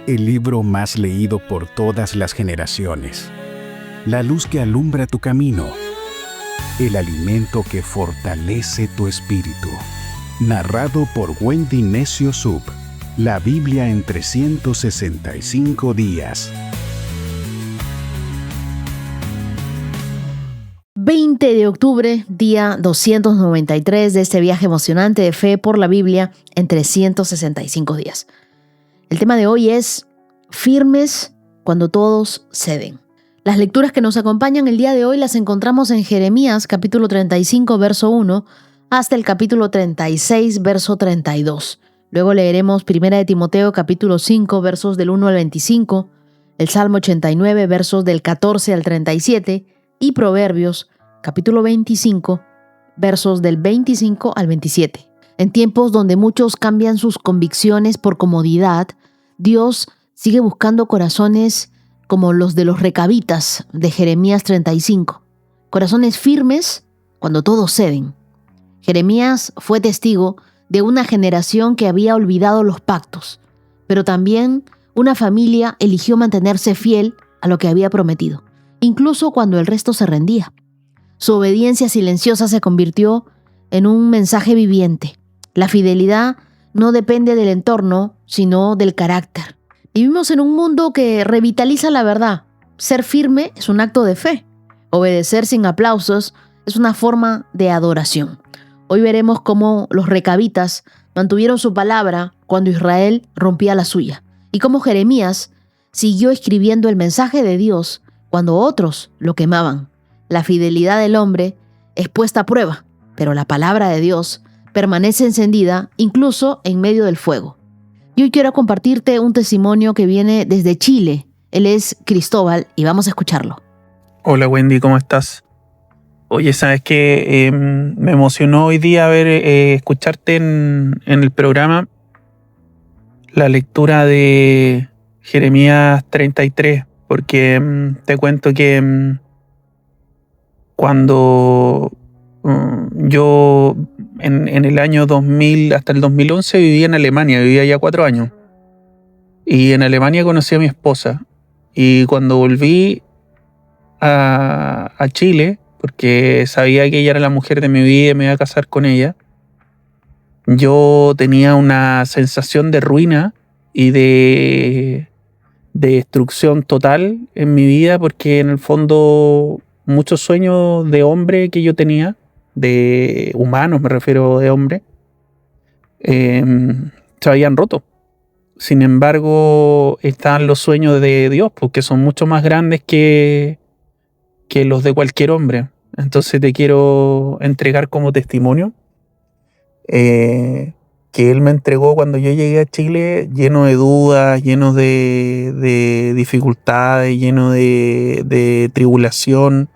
el libro más leído por todas las generaciones, la luz que alumbra tu camino, el alimento que fortalece tu espíritu. Narrado por Wendy Necio Sub, la Biblia en 365 días. 20 de octubre, día 293 de este viaje emocionante de fe por la Biblia en 365 días. El tema de hoy es firmes cuando todos ceden. Las lecturas que nos acompañan el día de hoy las encontramos en Jeremías capítulo 35, verso 1, hasta el capítulo 36, verso 32. Luego leeremos 1 de Timoteo capítulo 5, versos del 1 al 25, el Salmo 89, versos del 14 al 37 y Proverbios capítulo 25, versos del 25 al 27. En tiempos donde muchos cambian sus convicciones por comodidad, Dios sigue buscando corazones como los de los recabitas de Jeremías 35. Corazones firmes cuando todos ceden. Jeremías fue testigo de una generación que había olvidado los pactos, pero también una familia eligió mantenerse fiel a lo que había prometido, incluso cuando el resto se rendía. Su obediencia silenciosa se convirtió en un mensaje viviente. La fidelidad no depende del entorno, sino del carácter. Vivimos en un mundo que revitaliza la verdad. Ser firme es un acto de fe. Obedecer sin aplausos es una forma de adoración. Hoy veremos cómo los recabitas mantuvieron su palabra cuando Israel rompía la suya, y cómo Jeremías siguió escribiendo el mensaje de Dios cuando otros lo quemaban. La fidelidad del hombre es puesta a prueba, pero la palabra de Dios permanece encendida incluso en medio del fuego. Y hoy quiero compartirte un testimonio que viene desde Chile. Él es Cristóbal y vamos a escucharlo. Hola Wendy, ¿cómo estás? Oye, ¿sabes qué? Me emocionó hoy día escucharte en el programa la lectura de Jeremías 33, porque te cuento que cuando yo en el año 2000 hasta el 2011 vivía en Alemania, vivía ya 4 años. Y en Alemania conocí a mi esposa. Y cuando volví a Chile, porque sabía que ella era la mujer de mi vida y me iba a casar con ella, yo tenía una sensación de ruina y de destrucción total en mi vida, porque en el fondo muchos sueños de hombre que yo tenía, de humanos me refiero, de hombre, se habían roto. Sin embargo, están los sueños de Dios, porque son mucho más grandes que los de cualquier hombre. Entonces te quiero entregar como testimonio que Él me entregó cuando yo llegué a Chile, lleno de dudas, lleno de dificultades, lleno de tribulación.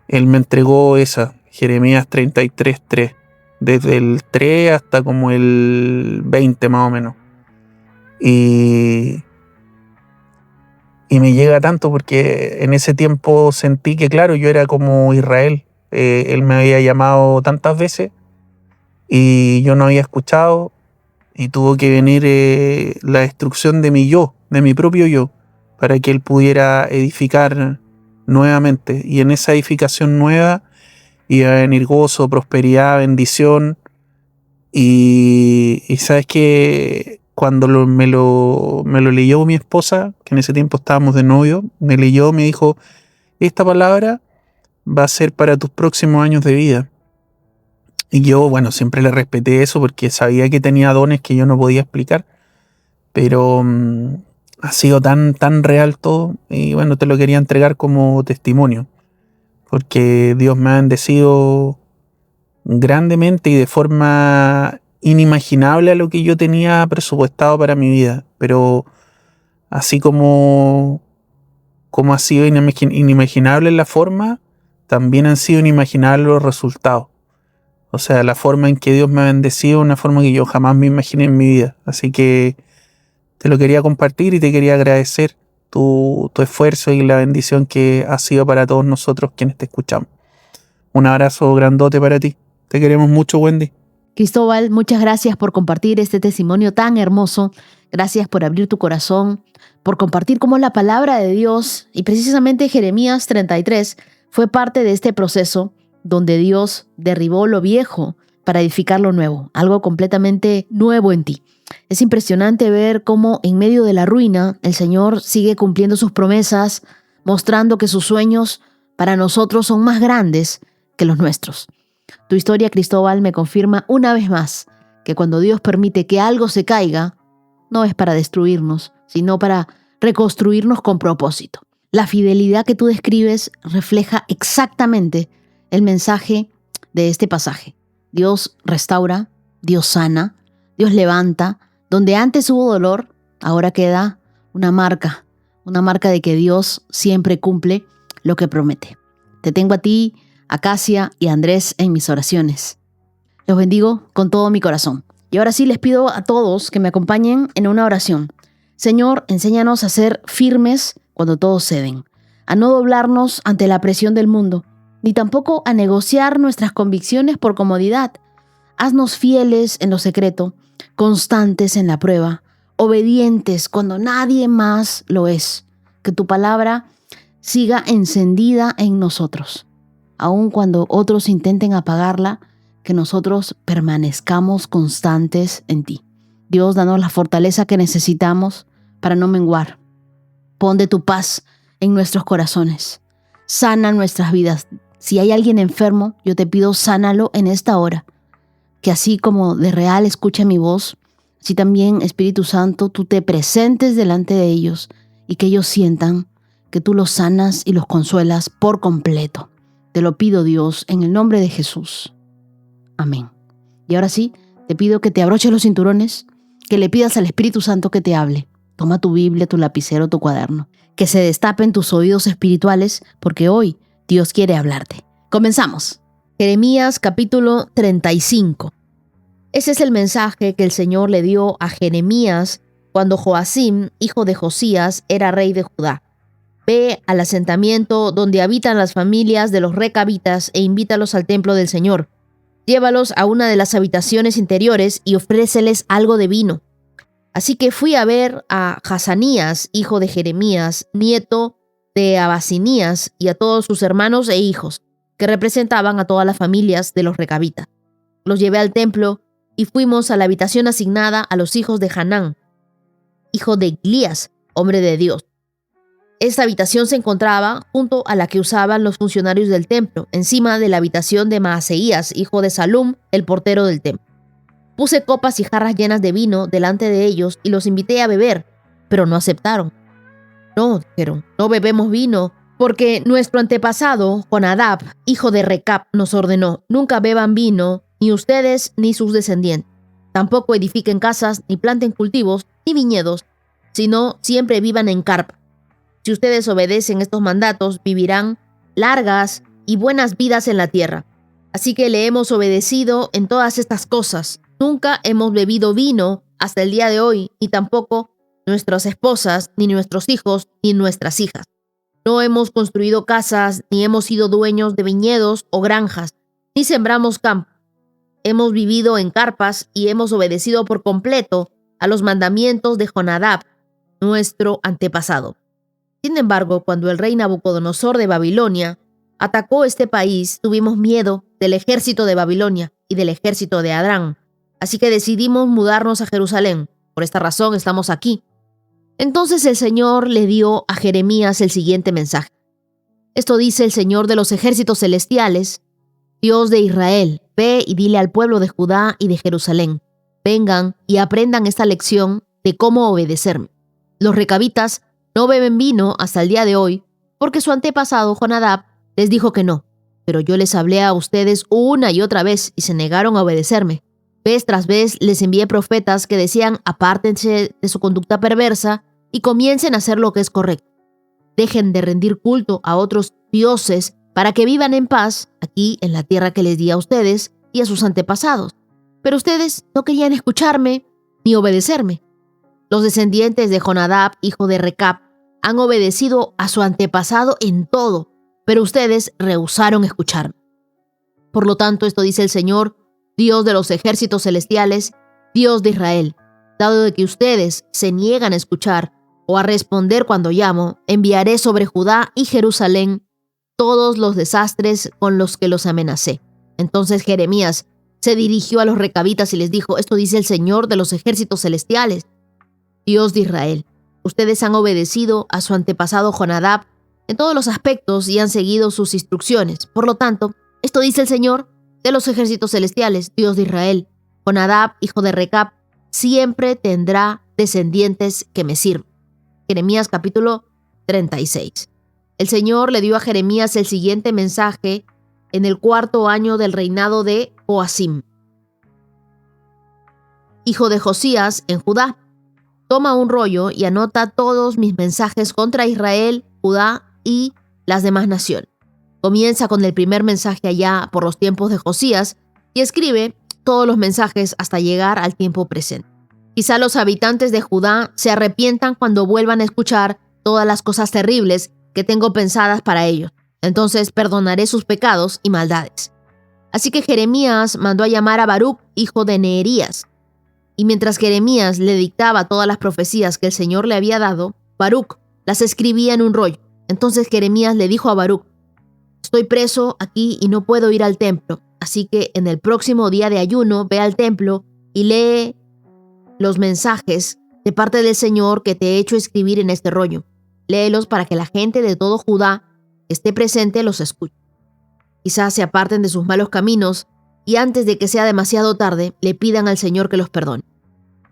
Él me entregó esa, Jeremías 33:3, desde el 3 hasta como el 20 más o menos. Y me llega tanto porque en ese tiempo sentí que, claro, yo era como Israel. Él me había llamado tantas veces y yo no había escuchado, y tuvo que venir la destrucción de mi yo, de mi propio yo, para que Él pudiera edificar nuevamente. Y en esa edificación nueva iba a venir gozo, prosperidad, bendición. Y sabes que cuando me lo leyó mi esposa, que en ese tiempo estábamos de novio, me dijo: esta palabra va a ser para tus próximos años de vida. Y yo, bueno, siempre le respeté eso porque sabía que tenía dones que yo no podía explicar, pero ha sido tan real todo, y bueno, te lo quería entregar como testimonio, porque Dios me ha bendecido grandemente y de forma inimaginable a lo que yo tenía presupuestado para mi vida. Pero así como ha sido inimaginable la forma, también han sido inimaginables los resultados. O sea, la forma en que Dios me ha bendecido es una forma que yo jamás me imaginé en mi vida. Así que te lo quería compartir y te quería agradecer tu esfuerzo y la bendición que ha sido para todos nosotros quienes te escuchamos. Un abrazo grandote para ti. Te queremos mucho, Wendy. Cristóbal, muchas gracias por compartir este testimonio tan hermoso. Gracias por abrir tu corazón, por compartir cómo la palabra de Dios, y precisamente Jeremías 33, fue parte de este proceso donde Dios derribó lo viejo para edificar lo nuevo, algo completamente nuevo en ti. Es impresionante ver cómo en medio de la ruina el Señor sigue cumpliendo sus promesas, mostrando que sus sueños para nosotros son más grandes que los nuestros. Tu historia, Cristóbal, me confirma una vez más que cuando Dios permite que algo se caiga, no es para destruirnos, sino para reconstruirnos con propósito. La fidelidad que tú describes refleja exactamente el mensaje de este pasaje. Dios restaura, Dios sana, Dios levanta. Donde antes hubo dolor, ahora queda una marca de que Dios siempre cumple lo que promete. Te tengo a ti, a Casia y a Andrés en mis oraciones. Los bendigo con todo mi corazón. Y ahora sí les pido a todos que me acompañen en una oración. Señor, enséñanos a ser firmes cuando todos ceden, a no doblarnos ante la presión del mundo, ni tampoco a negociar nuestras convicciones por comodidad. Haznos fieles en lo secreto, constantes en la prueba, obedientes cuando nadie más lo es. Que tu palabra siga encendida en nosotros. Aun cuando otros intenten apagarla, que nosotros permanezcamos constantes en ti. Dios, danos la fortaleza que necesitamos para no menguar. Pon de tu paz en nuestros corazones. Sana nuestras vidas. Si hay alguien enfermo, yo te pido, sánalo en esta hora. Que así como de real escucha mi voz, así también, Espíritu Santo, tú te presentes delante de ellos y que ellos sientan que tú los sanas y los consuelas por completo. Te lo pido, Dios, en el nombre de Jesús. Amén. Y ahora sí, te pido que te abroches los cinturones, que le pidas al Espíritu Santo que te hable. Toma tu Biblia, tu lapicero, tu cuaderno. Que se destapen tus oídos espirituales, porque hoy Dios quiere hablarte. Comenzamos. Jeremías capítulo 35. Ese es el mensaje que el Señor le dio a Jeremías cuando Joacim, hijo de Josías, era rey de Judá. Ve al asentamiento donde habitan las familias de los recabitas e invítalos al templo del Señor. Llévalos a una de las habitaciones interiores y ofréceles algo de vino. Así que fui a ver a Hazanías, hijo de Jeremías, nieto de Abasinías, y a todos sus hermanos e hijos, que representaban a todas las familias de los recabitas. Los llevé al templo y fuimos a la habitación asignada a los hijos de Hanán, hijo de Glías, hombre de Dios. Esta habitación se encontraba junto a la que usaban los funcionarios del templo, encima de la habitación de Maaseías, hijo de Salum, el portero del templo. Puse copas y jarras llenas de vino delante de ellos y los invité a beber, pero no aceptaron. No, dijeron, no bebemos vino, porque nuestro antepasado, Jonadab, hijo de Recab, nos ordenó, nunca beban vino, ni ustedes ni sus descendientes. Tampoco edifiquen casas, ni planten cultivos, ni viñedos, sino siempre vivan en carpa. Si ustedes obedecen estos mandatos, vivirán largas y buenas vidas en la tierra. Así que le hemos obedecido en todas estas cosas. Nunca hemos bebido vino hasta el día de hoy, ni tampoco nuestras esposas, ni nuestros hijos, ni nuestras hijas. No hemos construido casas, ni hemos sido dueños de viñedos o granjas, ni sembramos campo. Hemos vivido en carpas y hemos obedecido por completo a los mandamientos de Jonadab, nuestro antepasado. Sin embargo, cuando el rey Nabucodonosor de Babilonia atacó este país, tuvimos miedo del ejército de Babilonia y del ejército de Adrán. Así que decidimos mudarnos a Jerusalén. Por esta razón estamos aquí. Entonces el Señor le dio a Jeremías el siguiente mensaje. Esto dice el Señor de los ejércitos celestiales, Dios de Israel, ve y dile al pueblo de Judá y de Jerusalén, vengan y aprendan esta lección de cómo obedecerme. Los recabitas no beben vino hasta el día de hoy, porque su antepasado Jonadab les dijo que no. Pero yo les hablé a ustedes una y otra vez y se negaron a obedecerme. Vez tras vez les envié profetas que decían apártense de su conducta perversa y comiencen a hacer lo que es correcto. Dejen de rendir culto a otros dioses para que vivan en paz aquí en la tierra que les di a ustedes y a sus antepasados. Pero ustedes no querían escucharme ni obedecerme. Los descendientes de Jonadab, hijo de Recab, han obedecido a su antepasado en todo, pero ustedes rehusaron escucharme. Por lo tanto, esto dice el Señor, Dios de los ejércitos celestiales, Dios de Israel, dado de que ustedes se niegan a escuchar o a responder cuando llamo, enviaré sobre Judá y Jerusalén todos los desastres con los que los amenacé. Entonces Jeremías se dirigió a los recabitas y les dijo: esto dice el Señor de los ejércitos celestiales, Dios de Israel. Ustedes han obedecido a su antepasado Jonadab en todos los aspectos y han seguido sus instrucciones. Por lo tanto, esto dice el Señor de los ejércitos celestiales, Dios de Israel: Jonadab, hijo de Recab, siempre tendrá descendientes que me sirvan. Jeremías capítulo 36. El Señor le dio a Jeremías el siguiente mensaje en el 4º año del reinado de Joacim, hijo de Josías, en Judá. Toma un rollo y anota todos mis mensajes contra Israel, Judá y las demás naciones. Comienza con el primer mensaje allá por los tiempos de Josías y escribe todos los mensajes hasta llegar al tiempo presente. Quizá los habitantes de Judá se arrepientan cuando vuelvan a escuchar todas las cosas terribles que tengo pensadas para ellos. Entonces perdonaré sus pecados y maldades. Así que Jeremías mandó a llamar a Baruc, hijo de Neherías. Y mientras Jeremías le dictaba todas las profecías que el Señor le había dado, Baruc las escribía en un rollo. Entonces Jeremías le dijo a Baruc: estoy preso aquí y no puedo ir al templo, así que en el próximo día de ayuno ve al templo y lee los mensajes de parte del Señor que te he hecho escribir en este rollo. Léelos para que la gente de todo Judá que esté presente los escuche. Quizás se aparten de sus malos caminos y antes de que sea demasiado tarde le pidan al Señor que los perdone,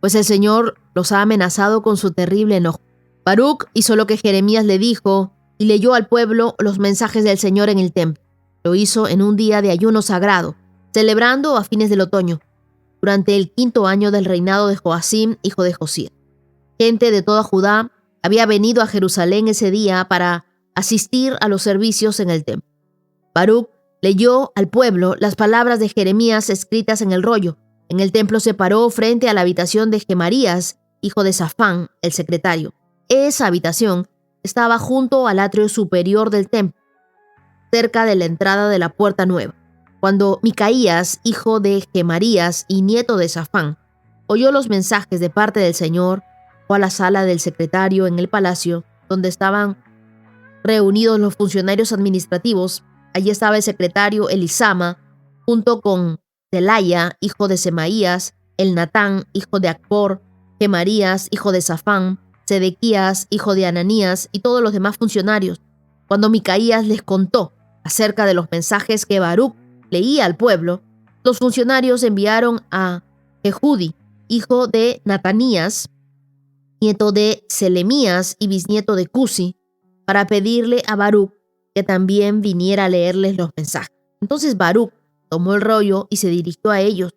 pues el Señor los ha amenazado con su terrible enojo. Baruc hizo lo que Jeremías le dijo y leyó al pueblo los mensajes del Señor en el templo. Lo hizo en un día de ayuno sagrado, celebrando a fines del otoño, durante el 5º año del reinado de Joacim, hijo de Josías. Gente de toda Judá había venido a Jerusalén ese día para asistir a los servicios en el templo. Baruc leyó al pueblo las palabras de Jeremías escritas en el rollo. En el templo se paró frente a la habitación de Gemarías, hijo de Safán, el secretario. Esa habitación estaba junto al atrio superior del templo, cerca de la entrada de la puerta nueva. Cuando Micaías, hijo de Gemarías y nieto de Safán, oyó los mensajes de parte del Señor, fue a la sala del secretario en el palacio, donde estaban reunidos los funcionarios administrativos. Allí estaba el secretario Elisama, junto con Delaya, hijo de Semaías, Elnatán, hijo de Acbor, Gemarías, hijo de Safán, Sedequías, hijo de Ananías, y todos los demás funcionarios. Cuando Micaías les contó acerca de los mensajes que Baruc leía al pueblo, los funcionarios enviaron a Jehudi, hijo de Natanías, nieto de Selemías y bisnieto de Cusi, para pedirle a Baruc que también viniera a leerles los mensajes. Entonces Baruc tomó el rollo y se dirigió a ellos.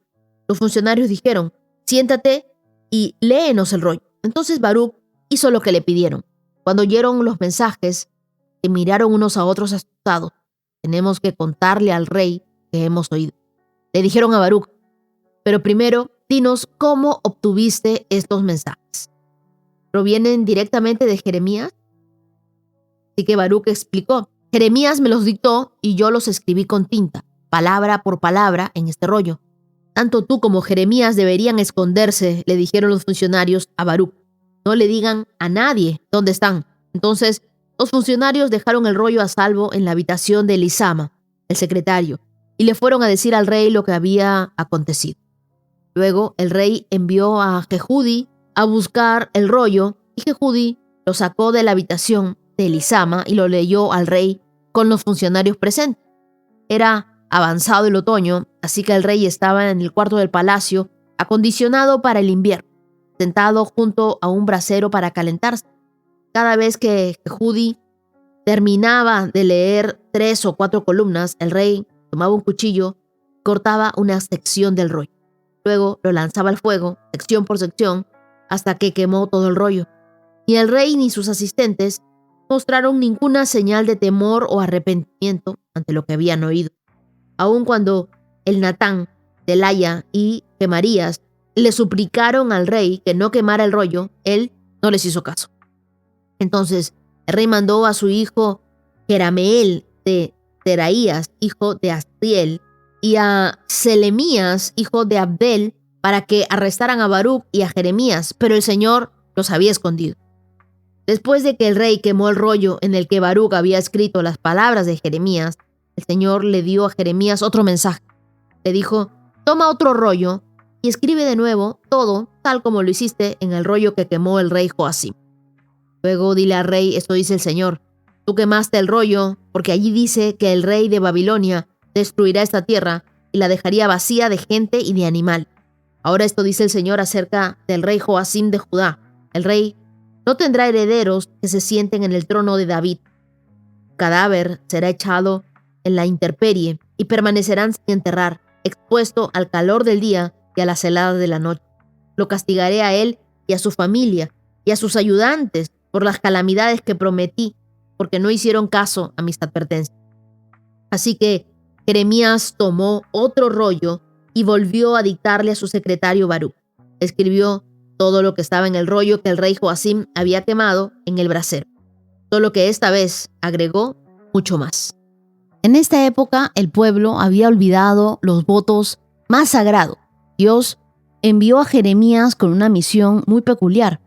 Los funcionarios dijeron: siéntate y léenos el rollo. Entonces Baruc hizo lo que le pidieron. Cuando oyeron los mensajes, se miraron unos a otros asustados. Tenemos que contarle al rey que hemos oído. Le dijeron a Baruc: pero primero, dinos cómo obtuviste estos mensajes. ¿Provienen directamente de Jeremías? Así que Baruc explicó: Jeremías me los dictó y yo los escribí con tinta, palabra por palabra, en este rollo. Tanto tú como Jeremías deberían esconderse, le dijeron los funcionarios a Baruc. No le digan a nadie dónde están. Entonces, los funcionarios dejaron el rollo a salvo en la habitación de Elisama, el secretario, y le fueron a decir al rey lo que había acontecido. Luego, el rey envió a Jehudi a buscar el rollo, y Jehudi lo sacó de la habitación de Elisama y lo leyó al rey con los funcionarios presentes. Era avanzado el otoño, así que el rey estaba en el cuarto del palacio, acondicionado para el invierno, sentado junto a un brasero para calentarse. Cada vez que Jehudi terminaba de leer 3 o 4 columnas, el rey tomaba un cuchillo y cortaba una sección del rollo. Luego lo lanzaba al fuego, sección por sección, hasta que quemó todo el rollo. Ni el rey ni sus asistentes mostraron ninguna señal de temor o arrepentimiento ante lo que habían oído. Aun cuando Elnatán, Delaya y Gemarías le suplicaron al rey que no quemara el rollo, él no les hizo caso. Entonces el rey mandó a su hijo Jerameel de Seraías, hijo de Asriel, y a Selemías, hijo de Abdel, para que arrestaran a Baruc y a Jeremías, pero el Señor los había escondido. Después de que el rey quemó el rollo en el que Baruc había escrito las palabras de Jeremías, el Señor le dio a Jeremías otro mensaje. Le dijo: toma otro rollo y escribe de nuevo todo tal como lo hiciste en el rollo que quemó el rey Joacim. Luego dile al rey: esto dice el Señor, tú quemaste el rollo porque allí dice que el rey de Babilonia destruirá esta tierra y la dejaría vacía de gente y de animal. Ahora esto dice el Señor acerca del rey Joacim de Judá. El rey no tendrá herederos que se sienten en el trono de David. Su cadáver será echado en la intemperie y permanecerán sin enterrar, expuesto al calor del día y a las heladas de la noche. Lo castigaré a él y a su familia y a sus ayudantes por las calamidades que prometí, porque no hicieron caso a mis advertencias. Así que Jeremías tomó otro rollo y volvió a dictarle a su secretario Baruc. Escribió todo lo que estaba en el rollo que el rey Joacim había quemado en el brasero, solo que esta vez agregó mucho más. En esta época el pueblo había olvidado los votos más sagrados. Dios envió a Jeremías con una misión muy peculiar: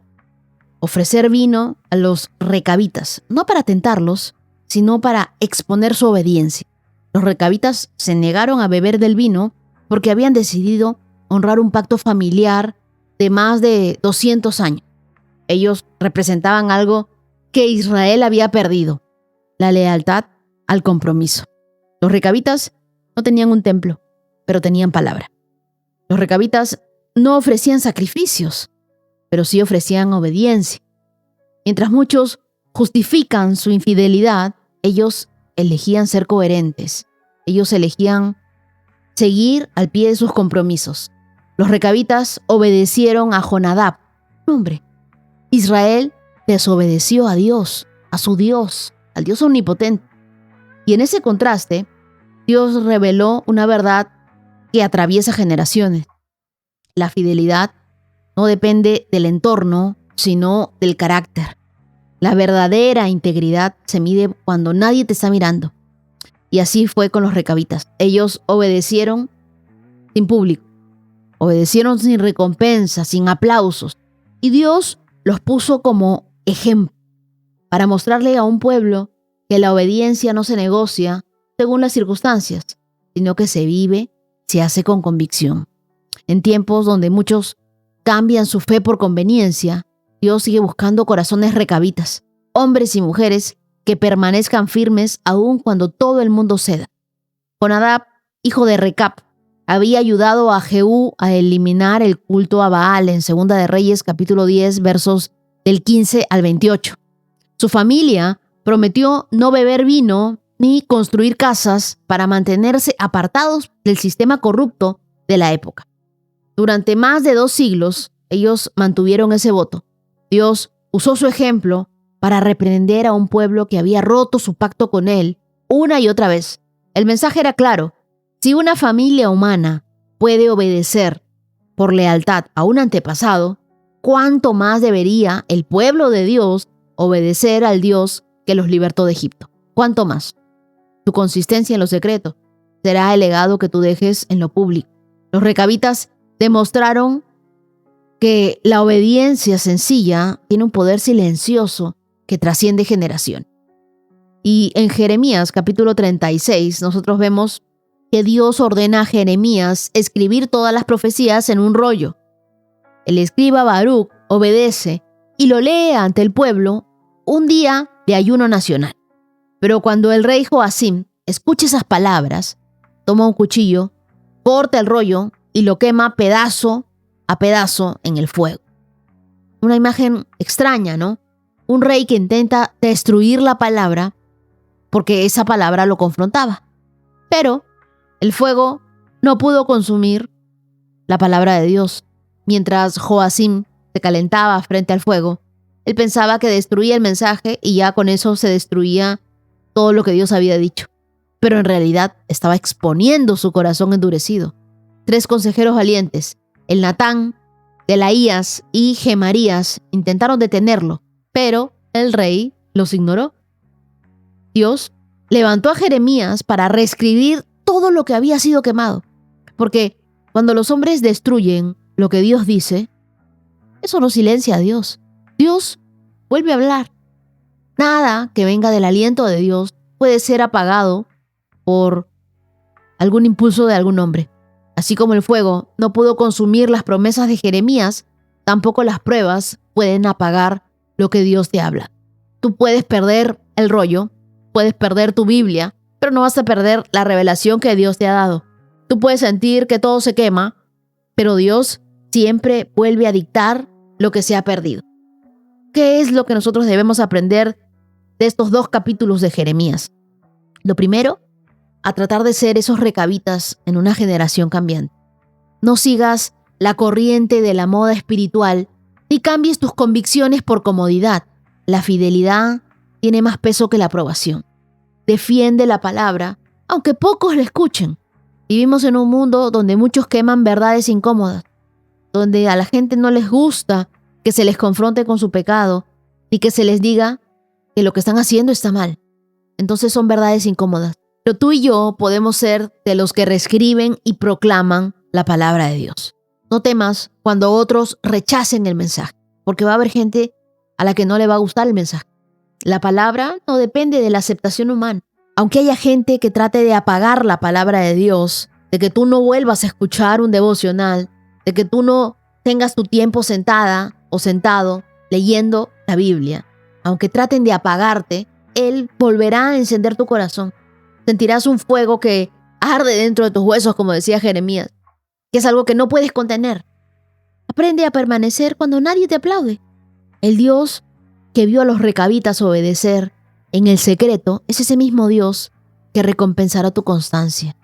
ofrecer vino a los recabitas, no para tentarlos, sino para exponer su obediencia. Los recabitas se negaron a beber del vino porque habían decidido honrar un pacto familiar de más de 200 años. Ellos representaban algo que Israel había perdido: la lealtad al compromiso. Los recabitas no tenían un templo, pero tenían palabra. Los recabitas no ofrecían sacrificios, pero sí ofrecían obediencia. Mientras muchos justifican su infidelidad, ellos elegían ser coherentes. Ellos elegían seguir al pie de sus compromisos. Los recabitas obedecieron a Jonadab, un hombre. Israel desobedeció a Dios, a su Dios, al Dios omnipotente. Y en ese contraste, Dios reveló una verdad que atraviesa generaciones. La fidelidad no depende del entorno, sino del carácter. La verdadera integridad se mide cuando nadie te está mirando. Y así fue con los recabitas. Ellos obedecieron sin público, obedecieron sin recompensa, sin aplausos. Y Dios los puso como ejemplo para mostrarle a un pueblo que la obediencia no se negocia según las circunstancias, sino que se vive, se hace con convicción. En tiempos donde muchos cambian su fe por conveniencia, Dios sigue buscando corazones recabitas, hombres y mujeres que permanezcan firmes aun cuando todo el mundo ceda. Jonadab, hijo de Recab, había ayudado a Jehú a eliminar el culto a Baal en 2 de Reyes capítulo 10 versos del 15 al 28. Su familia prometió no beber vino ni construir casas para mantenerse apartados del sistema corrupto de la época. Durante más de 2 siglos, ellos mantuvieron ese voto. Dios usó su ejemplo para reprender a un pueblo que había roto su pacto con él una y otra vez. El mensaje era claro: si una familia humana puede obedecer por lealtad a un antepasado, ¿cuánto más debería el pueblo de Dios obedecer al Dios que los libertó de Egipto? ¿Cuánto más? Tu consistencia en lo secreto será el legado que tú dejes en lo público. Los recabitas demostraron que la obediencia sencilla tiene un poder silencioso que trasciende generación. Y en Jeremías capítulo 36 nosotros vemos que Dios ordena a Jeremías escribir todas las profecías en un rollo. El escriba Baruc obedece y lo lee ante el pueblo un día de ayuno nacional. Pero cuando el rey Joacim escucha esas palabras, toma un cuchillo, corta el rollo y lo quema pedazo a pedazo en el fuego. Una imagen extraña, ¿no? Un rey que intenta destruir la palabra porque esa palabra lo confrontaba. Pero el fuego no pudo consumir la palabra de Dios. Mientras Joacim se calentaba frente al fuego, él pensaba que destruía el mensaje y ya con eso se destruía todo lo que Dios había dicho. Pero en realidad estaba exponiendo su corazón endurecido. 3 consejeros valientes, el Natán, Delaías y Gemarías, intentaron detenerlo, pero el rey los ignoró. Dios levantó a Jeremías para reescribir todo lo que había sido quemado. Porque cuando los hombres destruyen lo que Dios dice, eso no silencia a Dios. Dios vuelve a hablar. Nada que venga del aliento de Dios puede ser apagado por algún impulso de algún hombre. Así como el fuego no pudo consumir las promesas de Jeremías, tampoco las pruebas pueden apagar lo que Dios te habla. Tú puedes perder el rollo, puedes perder tu Biblia, pero no vas a perder la revelación que Dios te ha dado. Tú puedes sentir que todo se quema, pero Dios siempre vuelve a dictar lo que se ha perdido. ¿Qué es lo que nosotros debemos aprender de estos 2 capítulos de Jeremías? Lo primero, a tratar de ser esos recabitas en una generación cambiante. No sigas la corriente de la moda espiritual ni cambies tus convicciones por comodidad. La fidelidad tiene más peso que la aprobación. Defiende la palabra, aunque pocos la escuchen. Vivimos en un mundo donde muchos queman verdades incómodas, donde a la gente no les gusta que se les confronte con su pecado, ni que se les diga que lo que están haciendo está mal. Entonces son verdades incómodas. Pero tú y yo podemos ser de los que reescriben y proclaman la palabra de Dios. No temas cuando otros rechacen el mensaje, porque va a haber gente a la que no le va a gustar el mensaje. La palabra no depende de la aceptación humana. Aunque haya gente que trate de apagar la palabra de Dios, de que tú no vuelvas a escuchar un devocional, de que tú no tengas tu tiempo sentada o sentado leyendo la Biblia, aunque traten de apagarte, Él volverá a encender tu corazón. Sentirás un fuego que arde dentro de tus huesos, como decía Jeremías, que es algo que no puedes contener. Aprende a permanecer cuando nadie te aplaude. El Dios que vio a los recabitas obedecer en el secreto es ese mismo Dios que recompensará tu constancia.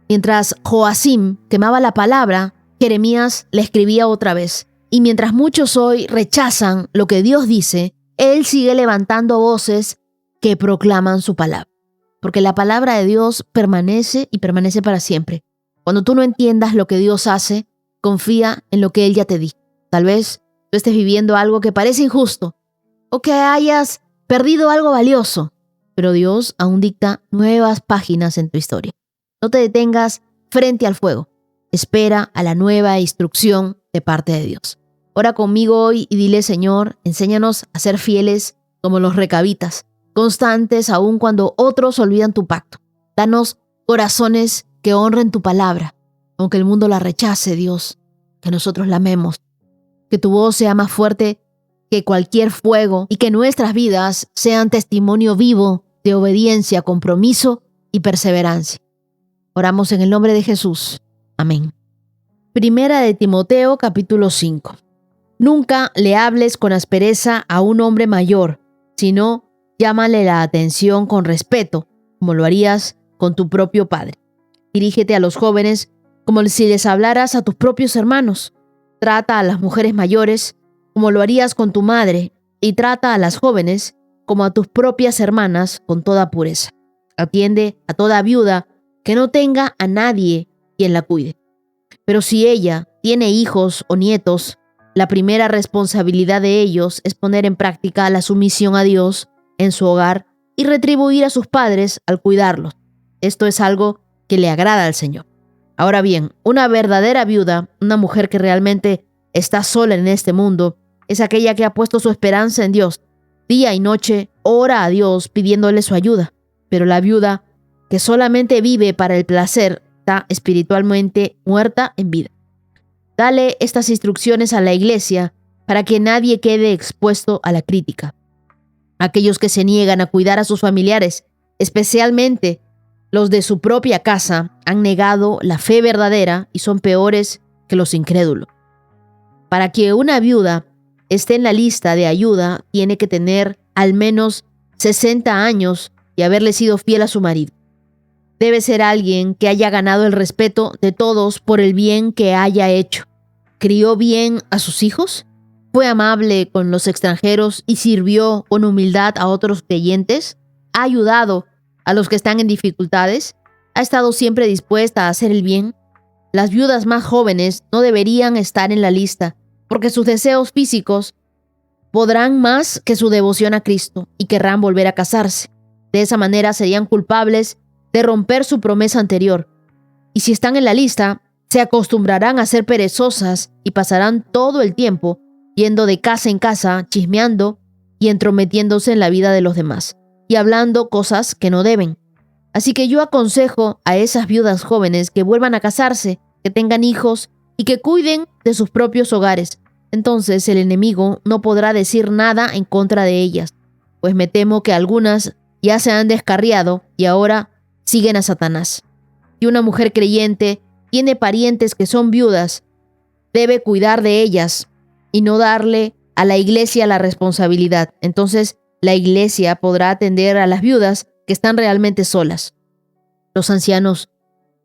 Mientras Joacim quemaba la palabra, Jeremías la escribía otra vez. Y mientras muchos hoy rechazan lo que Dios dice, Él sigue levantando voces que proclaman su palabra. Porque la palabra de Dios permanece y permanece para siempre. Cuando tú no entiendas lo que Dios hace, confía en lo que Él ya te dijo. Tal vez tú estés viviendo algo que parece injusto o que hayas perdido algo valioso, pero Dios aún dicta nuevas páginas en tu historia. No te detengas frente al fuego. Espera a la nueva instrucción de parte de Dios. Ora conmigo hoy y dile: Señor, enséñanos a ser fieles como los recabitas, constantes aun cuando otros olvidan tu pacto. Danos corazones que honren tu palabra, aunque el mundo la rechace, Dios, que nosotros la amemos. Que tu voz sea más fuerte que cualquier fuego y que nuestras vidas sean testimonio vivo de obediencia, compromiso y perseverancia. Oramos en el nombre de Jesús. Amén. Primera de Timoteo, capítulo 5. Nunca le hables con aspereza a un hombre mayor, sino llámale la atención con respeto, como lo harías con tu propio padre. Dirígete a los jóvenes como si les hablaras a tus propios hermanos. Trata a las mujeres mayores como lo harías con tu madre, y trata a las jóvenes como a tus propias hermanas con toda pureza. Atiende a toda viuda que no tenga a nadie quien la cuide. Pero si ella tiene hijos o nietos, la primera responsabilidad de ellos es poner en práctica la sumisión a Dios en su hogar y retribuir a sus padres al cuidarlos. Esto es algo que le agrada al Señor. Ahora bien, una verdadera viuda, una mujer que realmente está sola en este mundo, es aquella que ha puesto su esperanza en Dios. Día y noche ora a Dios pidiéndole su ayuda. Pero la viuda que solamente vive para el placer está espiritualmente muerta en vida. Dale estas instrucciones a la iglesia para que nadie quede expuesto a la crítica. Aquellos que se niegan a cuidar a sus familiares, especialmente los de su propia casa, han negado la fe verdadera y son peores que los incrédulos. Para que una viuda esté en la lista de ayuda, tiene que tener al menos 60 años y haberle sido fiel a su marido. Debe ser alguien que haya ganado el respeto de todos por el bien que haya hecho. ¿Crió bien a sus hijos? ¿Fue amable con los extranjeros y sirvió con humildad a otros creyentes? ¿Ha ayudado a los que están en dificultades? ¿Ha estado siempre dispuesta a hacer el bien? Las viudas más jóvenes no deberían estar en la lista, porque sus deseos físicos podrán más que su devoción a Cristo y querrán volver a casarse. De esa manera serían culpables de romper su promesa anterior. Y si están en la lista, se acostumbrarán a ser perezosas y pasarán todo el tiempo yendo de casa en casa, chismeando y entrometiéndose en la vida de los demás y hablando cosas que no deben. Así que yo aconsejo a esas viudas jóvenes que vuelvan a casarse, que tengan hijos y que cuiden de sus propios hogares. Entonces el enemigo no podrá decir nada en contra de ellas, pues me temo que algunas ya se han descarriado y ahora siguen a Satanás. Si una mujer creyente tiene parientes que son viudas, debe cuidar de ellas y no darle a la iglesia la responsabilidad. Entonces la iglesia podrá atender a las viudas que están realmente solas. Los ancianos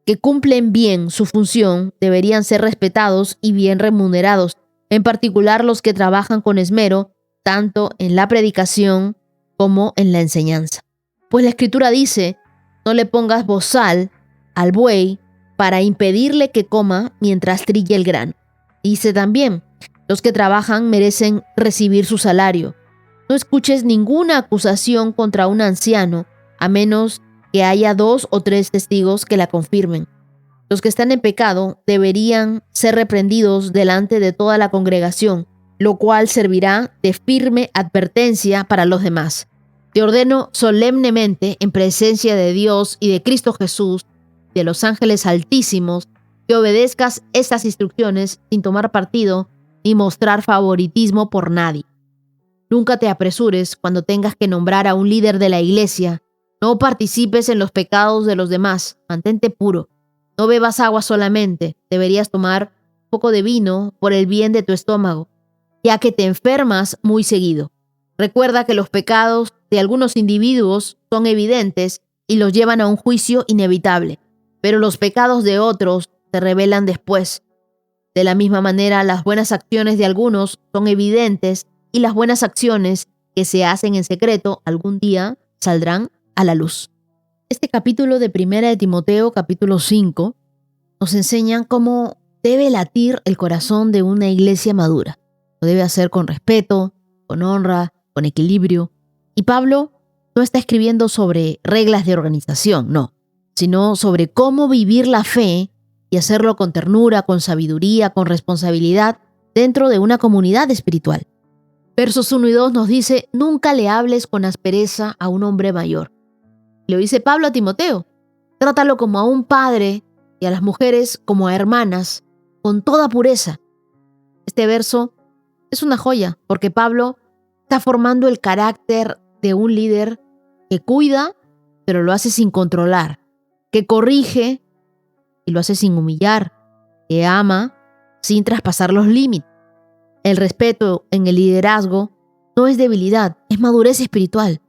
que cumplen bien su función deberían ser respetados y bien remunerados, en particular los que trabajan con esmero, tanto en la predicación como en la enseñanza. Pues la Escritura dice, no le pongas bozal al buey para impedirle que coma mientras trilla el grano. Dice también, los que trabajan merecen recibir su salario. No escuches ninguna acusación contra un anciano, a menos que haya 2 o 3 testigos que la confirmen. Los que están en pecado deberían ser reprendidos delante de toda la congregación, lo cual servirá de firme advertencia para los demás. Te ordeno solemnemente en presencia de Dios y de Cristo Jesús, de los ángeles altísimos, que obedezcas estas instrucciones sin tomar partido ni mostrar favoritismo por nadie. Nunca te apresures cuando tengas que nombrar a un líder de la iglesia. No participes en los pecados de los demás. Mantente puro. No bebas agua solamente. Deberías tomar un poco de vino por el bien de tu estómago, ya que te enfermas muy seguido. Recuerda que los pecados de algunos individuos son evidentes y los llevan a un juicio inevitable, pero los pecados de otros se revelan después. De la misma manera, las buenas acciones de algunos son evidentes y las buenas acciones que se hacen en secreto algún día saldrán a la luz. Este capítulo de 1 de Timoteo, capítulo 5, nos enseña cómo debe latir el corazón de una iglesia madura. Lo debe hacer con respeto, con honra, con equilibrio. Y Pablo no está escribiendo sobre reglas de organización, no, sino sobre cómo vivir la fe y hacerlo con ternura, con sabiduría, con responsabilidad dentro de una comunidad espiritual. Versos 1 y 2 nos dice, nunca le hables con aspereza a un hombre mayor. Lo dice Pablo a Timoteo, trátalo como a un padre y a las mujeres como a hermanas, con toda pureza. Este verso es una joya porque Pablo está formando el carácter de un líder que cuida, pero lo hace sin controlar, que corrige y lo hace sin humillar, que ama sin traspasar los límites. El respeto en el liderazgo no es debilidad, es madurez espiritual.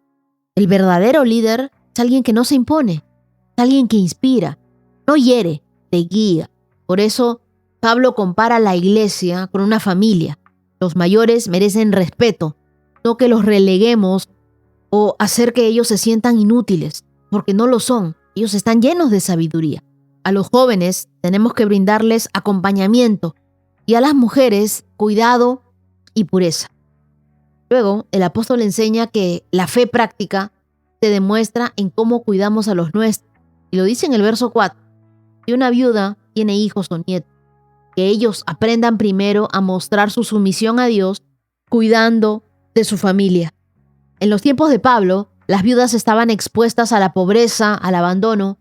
El verdadero líder es alguien que no se impone, es alguien que inspira, no hiere, te guía. Por eso Pablo compara la iglesia con una familia. Los mayores merecen respeto, no que los releguemos o hacer que ellos se sientan inútiles, porque no lo son. Ellos están llenos de sabiduría. A los jóvenes tenemos que brindarles acompañamiento y a las mujeres cuidado y pureza. Luego, el apóstol enseña que la fe práctica se demuestra en cómo cuidamos a los nuestros. Y lo dice en el verso 4. Si una viuda tiene hijos o nietos, que ellos aprendan primero a mostrar su sumisión a Dios, cuidando de su familia. En los tiempos de Pablo, las viudas estaban expuestas a la pobreza, al abandono.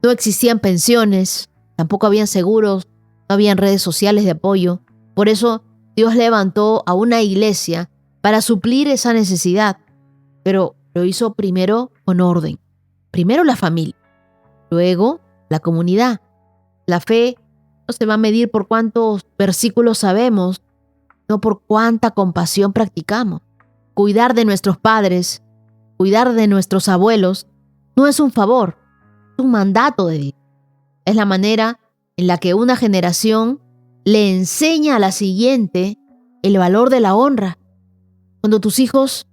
No existían pensiones, tampoco habían seguros, no habían redes sociales de apoyo. Por eso Dios levantó a una iglesia para suplir esa necesidad. Pero lo hizo primero con orden. Primero la familia, luego la comunidad. La fe no se va a medir por cuántos versículos sabemos, no por cuánta compasión practicamos. Cuidar de nuestros padres, cuidar de nuestros abuelos, no es un favor, es un mandato de Dios. Es la manera en la que una generación le enseña a la siguiente el valor de la honra. Cuando tus hijos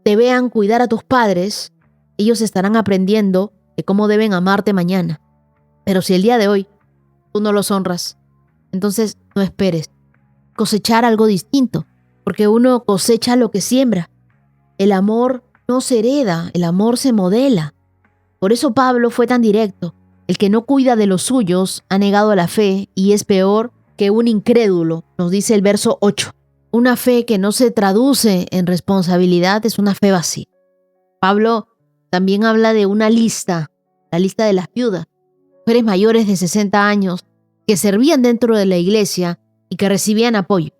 te vean cuidar a tus padres, ellos estarán aprendiendo de cómo deben amarte mañana. Pero si el día de hoy tú no los honras, entonces no esperes cosechar algo distinto, porque uno cosecha lo que siembra. El amor no se hereda, el amor se modela. Por eso Pablo fue tan directo. El que no cuida de los suyos ha negado la fe y es peor que un incrédulo, nos dice el verso 8. Una fe que no se traduce en responsabilidad es una fe vacía. Pablo también habla de una lista, la lista de las viudas, mujeres mayores de 60 años que servían dentro de la iglesia y que recibían apoyo.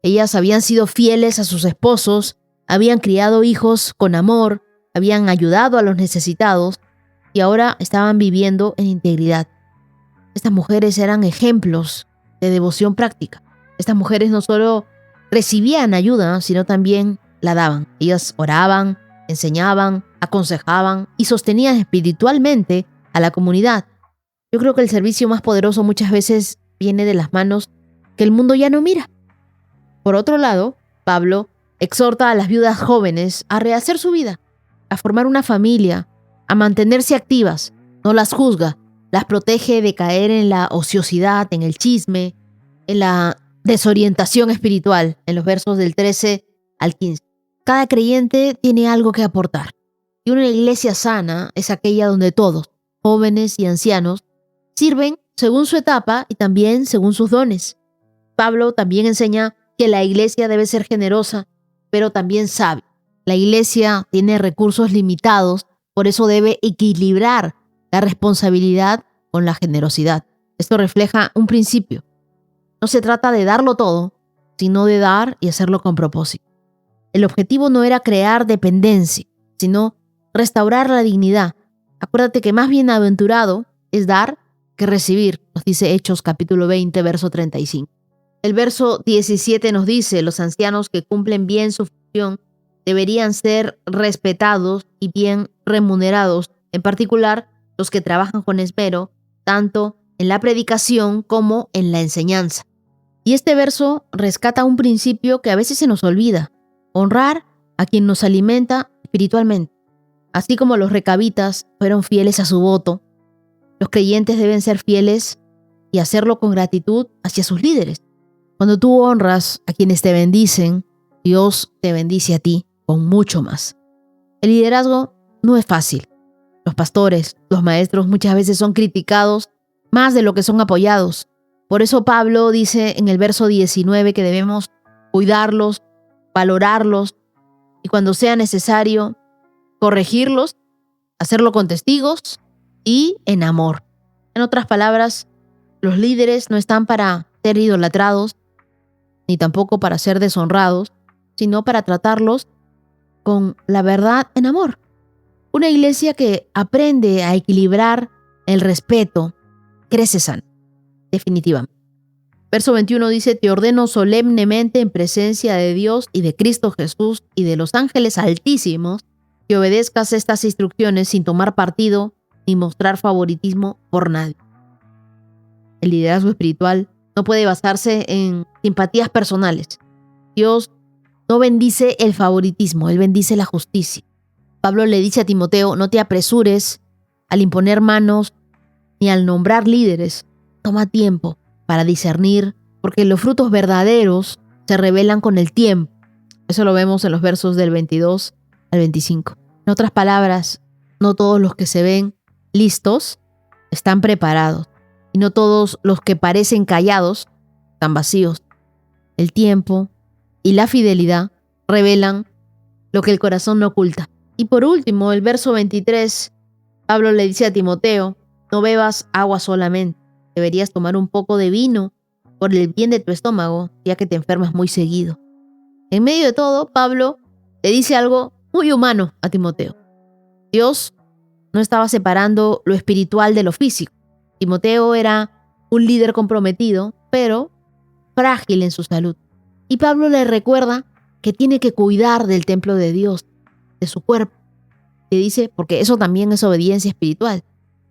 Ellas habían sido fieles a sus esposos, habían criado hijos con amor, habían ayudado a los necesitados y ahora estaban viviendo en integridad. Estas mujeres eran ejemplos de devoción práctica. Estas mujeres no solo recibían ayuda, sino también la daban. Ellas oraban, enseñaban, aconsejaban y sostenían espiritualmente a la comunidad. Yo creo que el servicio más poderoso muchas veces viene de las manos que el mundo ya no mira. Por otro lado, Pablo exhorta a las viudas jóvenes a rehacer su vida, a formar una familia, a mantenerse activas. No las juzga, las protege de caer en la ociosidad, en el chisme, en la desorientación espiritual, en los versos del 13 al 15. Cada creyente tiene algo que aportar. Y una iglesia sana es aquella donde todos, jóvenes y ancianos, sirven según su etapa y también según sus dones. Pablo también enseña que la iglesia debe ser generosa, pero también sabia. La iglesia tiene recursos limitados, por eso debe equilibrar la responsabilidad con la generosidad. Esto refleja un principio. No se trata de darlo todo, sino de dar y hacerlo con propósito. El objetivo no era crear dependencia, sino restaurar la dignidad. Acuérdate que más bienaventurado es dar que recibir, nos dice Hechos capítulo 20, verso 35. El verso 17 nos dice, los ancianos que cumplen bien su función deberían ser respetados y bien remunerados, en particular los que trabajan con esmero, tanto en la predicación como en la enseñanza. Y este verso rescata un principio que a veces se nos olvida: honrar a quien nos alimenta espiritualmente. Así como los recabitas fueron fieles a su voto, los creyentes deben ser fieles y hacerlo con gratitud hacia sus líderes. Cuando tú honras a quienes te bendicen, Dios te bendice a ti con mucho más. El liderazgo no es fácil. Los pastores, los maestros muchas veces son criticados más de lo que son apoyados. Por eso Pablo dice en el verso 19 que debemos cuidarlos, valorarlos y cuando sea necesario corregirlos, hacerlo con testigos y en amor. En otras palabras, los líderes no están para ser idolatrados ni tampoco para ser deshonrados, sino para tratarlos con la verdad en amor. Una iglesia que aprende a equilibrar el respeto crece sana, definitivamente. Verso 21 dice, te ordeno solemnemente en presencia de Dios y de Cristo Jesús y de los ángeles altísimos que obedezcas estas instrucciones sin tomar partido ni mostrar favoritismo por nadie. El liderazgo espiritual no puede basarse en simpatías personales. Dios no bendice el favoritismo, Él bendice la justicia. Pablo le dice a Timoteo, no te apresures al imponer manos ni al nombrar líderes. Toma tiempo para discernir, porque los frutos verdaderos se revelan con el tiempo. Eso lo vemos en los versos del 22 al 25. En otras palabras, no todos los que se ven listos están preparados, y no todos los que parecen callados están vacíos. El tiempo y la fidelidad revelan lo que el corazón no oculta. Y por último, el verso 23, Pablo le dice a Timoteo, no bebas agua solamente, deberías tomar un poco de vino por el bien de tu estómago, ya que te enfermas muy seguido. En medio de todo, Pablo le dice algo muy humano a Timoteo. Dios no estaba separando lo espiritual de lo físico. Timoteo era un líder comprometido, pero frágil en su salud. Y Pablo le recuerda que tiene que cuidar del templo de Dios, de su cuerpo. Le dice, porque eso también es obediencia espiritual.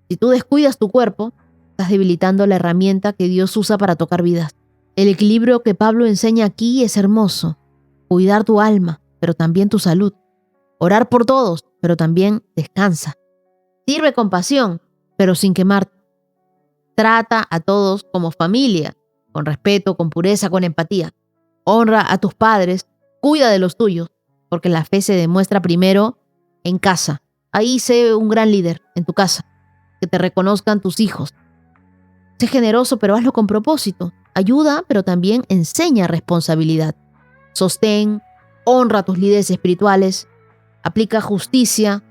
Si tú descuidas tu cuerpo, estás debilitando la herramienta que Dios usa para tocar vidas. El equilibrio que Pablo enseña aquí es hermoso. Cuidar tu alma, pero también tu salud. Orar por todos, pero también descansa. Sirve con pasión, pero sin quemarte. Trata a todos como familia, con respeto, con pureza, con empatía. Honra a tus padres, cuida de los tuyos, porque la fe se demuestra primero en casa. Ahí sé un gran líder, en tu casa, que te reconozcan tus hijos. Sé generoso, pero hazlo con propósito. Ayuda, pero también enseña responsabilidad. Sostén, honra a tus líderes espirituales, aplica justicia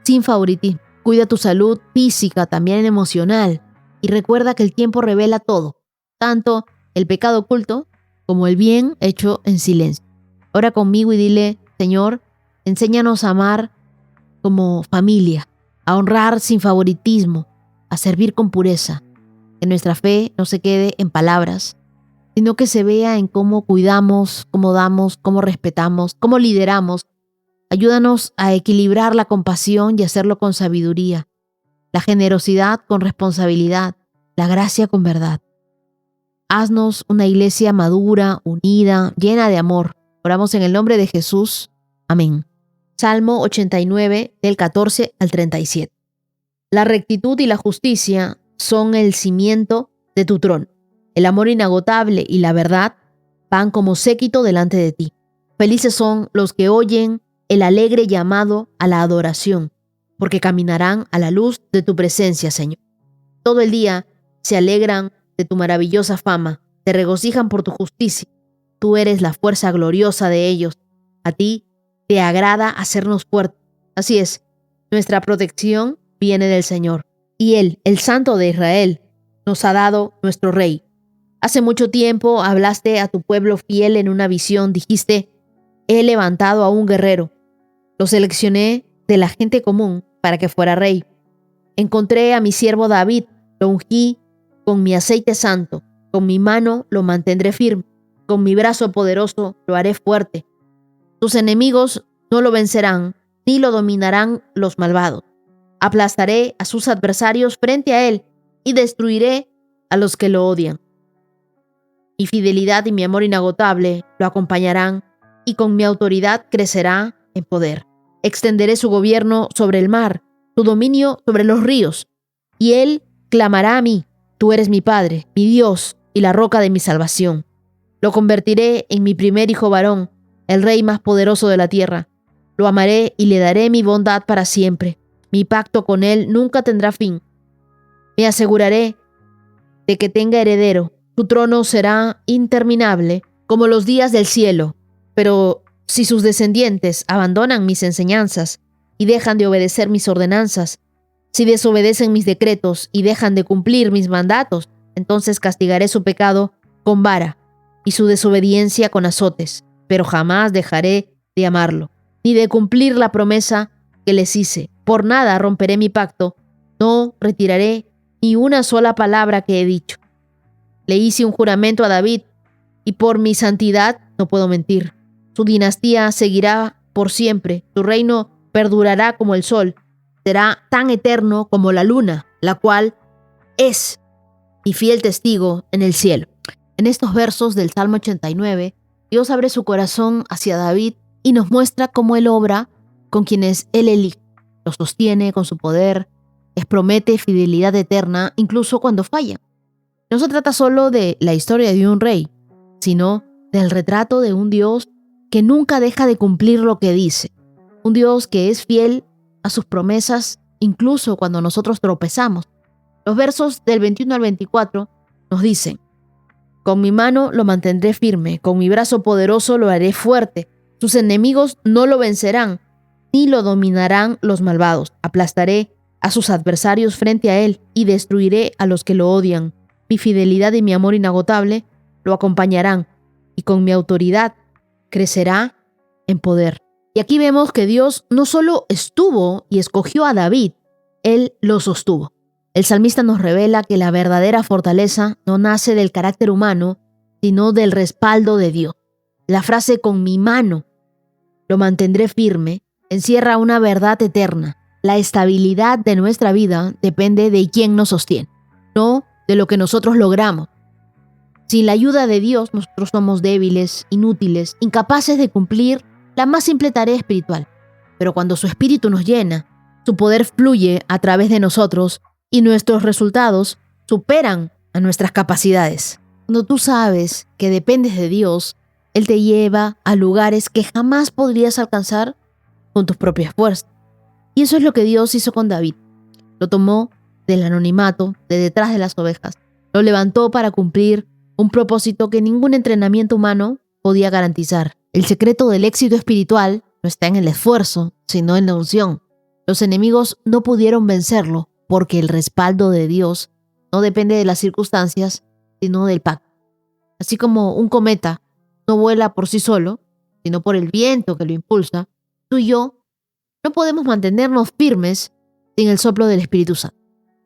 sin favoritismo. Cuida tu salud física, también emocional. Y recuerda que el tiempo revela todo, tanto el pecado oculto como el bien hecho en silencio. Ora conmigo y dile: Señor, enséñanos a amar como familia, a honrar sin favoritismo, a servir con pureza. Que nuestra fe no se quede en palabras, sino que se vea en cómo cuidamos, cómo damos, cómo respetamos, cómo lideramos. Ayúdanos a equilibrar la compasión y hacerlo con sabiduría, la generosidad con responsabilidad, la gracia con verdad. Haznos una iglesia madura, unida, llena de amor. Oramos en el nombre de Jesús. Amén. Salmo 89, del 14 al 37. La rectitud y la justicia son el cimiento de tu trono. El amor inagotable y la verdad van como séquito delante de ti. Felices son los que oyen el alegre llamado a la adoración, porque caminarán a la luz de tu presencia, Señor. Todo el día se alegran de tu maravillosa fama, te regocijan por tu justicia. Tú eres la fuerza gloriosa de ellos. A ti te agrada hacernos fuertes. Así es, nuestra protección viene del Señor. Y Él, el Santo de Israel, nos ha dado nuestro Rey. Hace mucho tiempo hablaste a tu pueblo fiel en una visión. Dijiste: he levantado a un guerrero. Lo seleccioné de la gente común para que fuera rey. Encontré a mi siervo David, lo ungí con mi aceite santo. Con mi mano lo mantendré firme. Con mi brazo poderoso lo haré fuerte. Tus enemigos no lo vencerán, ni lo dominarán los malvados. Aplastaré a sus adversarios frente a él y destruiré a los que lo odian. Mi fidelidad y mi amor inagotable lo acompañarán, y con mi autoridad crecerá en poder. Extenderé su gobierno sobre el mar, su dominio sobre los ríos, y él clamará a mí: tú eres mi Padre, mi Dios y la roca de mi salvación. Lo convertiré en mi primer hijo varón, el rey más poderoso de la tierra. Lo amaré y le daré mi bondad para siempre. Mi pacto con él nunca tendrá fin. Me aseguraré de que tenga heredero. Su trono será interminable como los días del cielo. Pero si sus descendientes abandonan mis enseñanzas y dejan de obedecer mis ordenanzas, si desobedecen mis decretos y dejan de cumplir mis mandatos, entonces castigaré su pecado con vara y su desobediencia con azotes, pero jamás dejaré de amarlo, ni de cumplir la promesa que les hice. Por nada romperé mi pacto, no retiraré ni una sola palabra que he dicho. Le hice un juramento a David, y por mi santidad no puedo mentir. Su dinastía seguirá por siempre, su reino perdurará como el sol, será tan eterno como la luna, la cual es mi fiel testigo en el cielo. En estos versos del Salmo 89, Dios abre su corazón hacia David y nos muestra cómo Él obra con quienes Él elige. Los sostiene con su poder, les promete fidelidad eterna incluso cuando fallan. No se trata solo de la historia de un rey, sino del retrato de un Dios que nunca deja de cumplir lo que dice. Un Dios que es fiel a sus promesas incluso cuando nosotros tropezamos. Los versos del 21 al 24 nos dicen: con mi mano lo mantendré firme, con mi brazo poderoso lo haré fuerte. Sus enemigos no lo vencerán, ni lo dominarán los malvados. Aplastaré a sus adversarios frente a él y destruiré a los que lo odian. Mi fidelidad y mi amor inagotable lo acompañarán, y con mi autoridad crecerá en poder. Y aquí vemos que Dios no solo estuvo y escogió a David, Él lo sostuvo. El salmista nos revela que la verdadera fortaleza no nace del carácter humano, sino del respaldo de Dios. La frase "con mi mano lo mantendré firme" encierra una verdad eterna. La estabilidad de nuestra vida depende de quién nos sostiene, no de lo que nosotros logramos. Sin la ayuda de Dios, nosotros somos débiles, inútiles, incapaces de cumplir la más simple tarea espiritual. Pero cuando su espíritu nos llena, su poder fluye a través de nosotros y nuestros resultados superan a nuestras capacidades. Cuando tú sabes que dependes de Dios, Él te lleva a lugares que jamás podrías alcanzar con tus propias fuerzas. Y eso es lo que Dios hizo con David. Lo tomó del anonimato, de detrás de las ovejas. Lo levantó para cumplir un propósito que ningún entrenamiento humano podía garantizar. El secreto del éxito espiritual no está en el esfuerzo, sino en la unción. Los enemigos no pudieron vencerlo porque el respaldo de Dios no depende de las circunstancias, sino del pacto. Así como un cometa no vuela por sí solo, sino por el viento que lo impulsa, tú y yo no podemos mantenernos firmes sin el soplo del Espíritu Santo.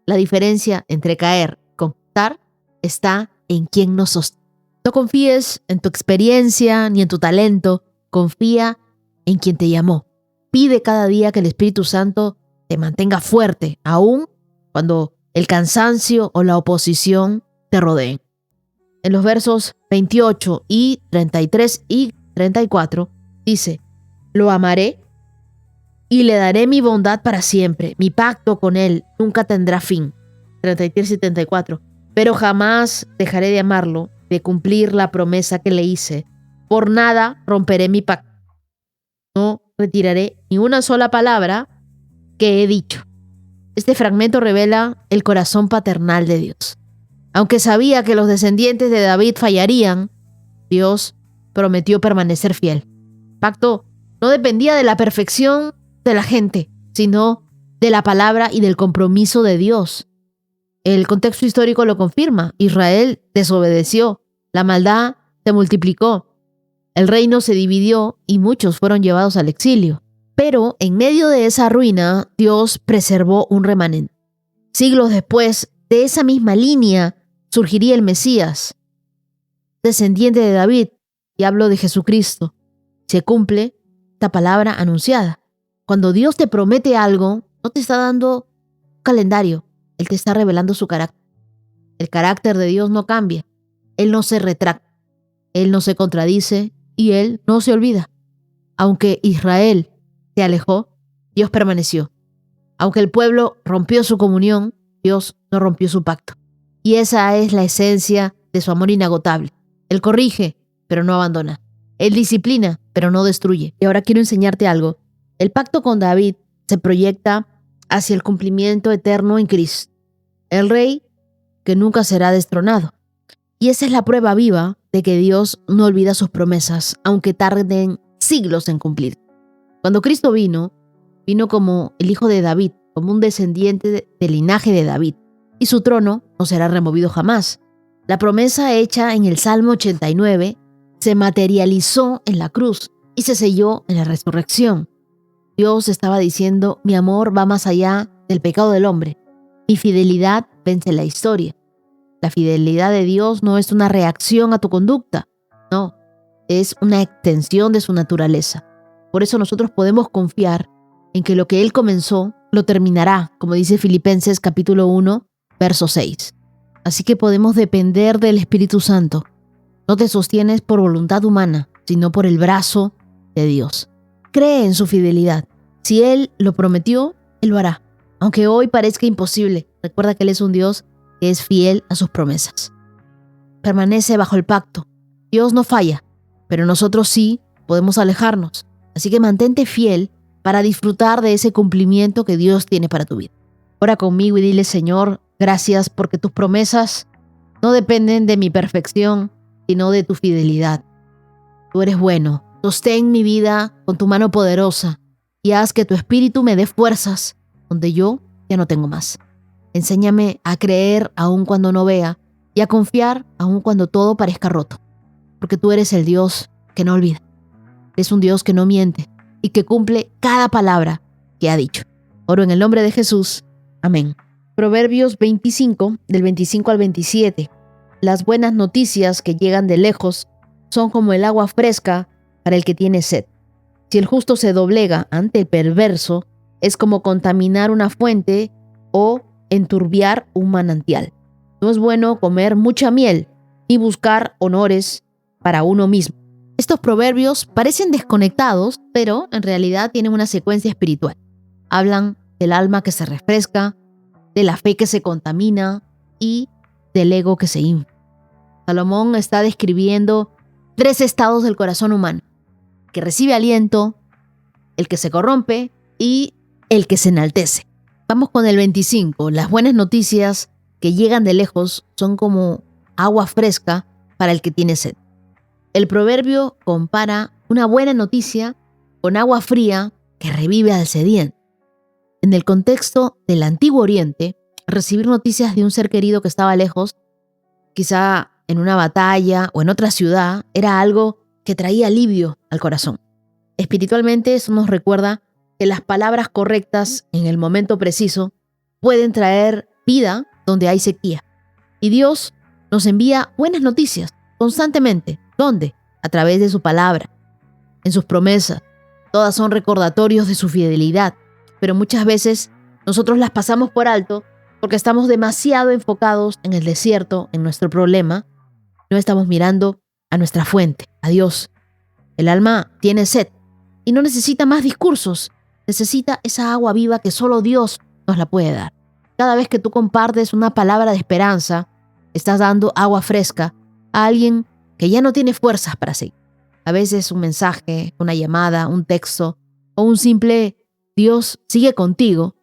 La diferencia entre caer y conquistar está en quién nos sostiene. No confíes en tu experiencia ni en tu talento, confía en quien te llamó. Pide cada día que el Espíritu Santo te mantenga fuerte, aun cuando el cansancio o la oposición te rodeen. En los versos 28 y 33 y 34 dice: lo amaré y le daré mi bondad para siempre. Mi pacto con él nunca tendrá fin. 33 y 34. Pero jamás dejaré de amarlo, de cumplir la promesa que le hice. Por nada romperé mi pacto. No retiraré ni una sola palabra que he dicho. Este fragmento revela el corazón paternal de Dios. Aunque sabía que los descendientes de David fallarían, Dios prometió permanecer fiel. El pacto no dependía de la perfección de la gente, sino de la palabra y del compromiso de Dios. El contexto histórico lo confirma. Israel desobedeció, la maldad se multiplicó, el reino se dividió y muchos fueron llevados al exilio. Pero en medio de esa ruina, Dios preservó un remanente. Siglos después, de esa misma línea surgiría el Mesías, descendiente de David, y hablo de Jesucristo. Se cumple esta palabra anunciada. Cuando Dios te promete algo, no te está dando un calendario, Él te está revelando su carácter. El carácter de Dios no cambia, Él no se retracta, Él no se contradice y Él no se olvida. Aunque Israel se alejó, Dios permaneció. Aunque el pueblo rompió su comunión, Dios no rompió su pacto. Y esa es la esencia de su amor inagotable. Él corrige, pero no abandona. Él disciplina, pero no destruye. Y ahora quiero enseñarte algo. El pacto con David se proyecta hacia el cumplimiento eterno en Cristo, el Rey que nunca será destronado. Y esa es la prueba viva de que Dios no olvida sus promesas, aunque tarden siglos en cumplir. Cuando Cristo vino como el hijo de David, como un descendiente del linaje de David, y su trono no será removido jamás. La promesa hecha en el Salmo 89 se materializó en la cruz y se selló en la resurrección. Dios estaba diciendo: mi amor va más allá del pecado del hombre. Mi fidelidad vence la historia. La fidelidad de Dios no es una reacción a tu conducta, no, es una extensión de su naturaleza. Por eso nosotros podemos confiar en que lo que Él comenzó lo terminará, como dice Filipenses capítulo 1, verso 6. Así que podemos depender del Espíritu Santo. No te sostienes por voluntad humana, sino por el brazo de Dios. Cree en su fidelidad. Si Él lo prometió, Él lo hará. Aunque hoy parezca imposible, recuerda que Él es un Dios que es fiel a sus promesas. Permanece bajo el pacto. Dios no falla, pero nosotros sí podemos alejarnos. Así que mantente fiel para disfrutar de ese cumplimiento que Dios tiene para tu vida. Ora conmigo y dile: Señor, gracias porque tus promesas no dependen de mi perfección, sino de tu fidelidad. Tú eres bueno. Sostén mi vida con tu mano poderosa y haz que tu espíritu me dé fuerzas donde yo ya no tengo más. Enséñame a creer aun cuando no vea y a confiar aun cuando todo parezca roto, porque tú eres el Dios que no olvida. Eres un Dios que no miente y que cumple cada palabra que ha dicho. Oro en el nombre de Jesús. Amén. Proverbios 25, del 25 al 27. Las buenas noticias que llegan de lejos son como el agua fresca para el que tiene sed. Si el justo se doblega ante el perverso, es como contaminar una fuente o enturbiar un manantial. No es bueno comer mucha miel ni buscar honores para uno mismo. Estos proverbios parecen desconectados, pero en realidad tienen una secuencia espiritual. Hablan del alma que se refresca, de la fe que se contamina y del ego que se infla. Salomón está describiendo 3 estados del corazón humano: el que recibe aliento, el que se corrompe y el que se enaltece. Vamos con el 25. Las buenas noticias que llegan de lejos son como agua fresca para el que tiene sed. El proverbio compara una buena noticia con agua fría que revive al sediento. En el contexto del Antiguo Oriente, recibir noticias de un ser querido que estaba lejos, quizá en una batalla o en otra ciudad, era algo que traía alivio al corazón. Espiritualmente, eso nos recuerda que las palabras correctas en el momento preciso pueden traer vida donde hay sequía. Y Dios nos envía buenas noticias constantemente. ¿Dónde? A través de su palabra, en sus promesas. Todas son recordatorios de su fidelidad, pero muchas veces nosotros las pasamos por alto porque estamos demasiado enfocados en el desierto, en nuestro problema. No estamos mirando a nuestra fuente, a Dios. El alma tiene sed y no necesita más discursos. Necesita esa agua viva que solo Dios nos la puede dar. Cada vez que tú compartes una palabra de esperanza, estás dando agua fresca a alguien que ya no tiene fuerzas para seguir. A veces un mensaje, una llamada, un texto o un simple Dios sigue contigo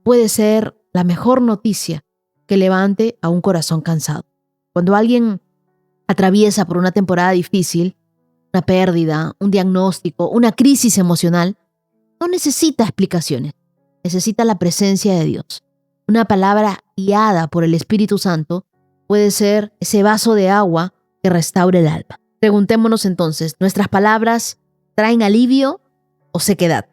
puede ser la mejor noticia que levante a un corazón cansado. Cuando alguien atraviesa por una temporada difícil, una pérdida, un diagnóstico, una crisis emocional, no necesita explicaciones, necesita la presencia de Dios. Una palabra guiada por el Espíritu Santo puede ser ese vaso de agua que restaure el alma. Preguntémonos entonces, ¿nuestras palabras traen alivio o sequedad?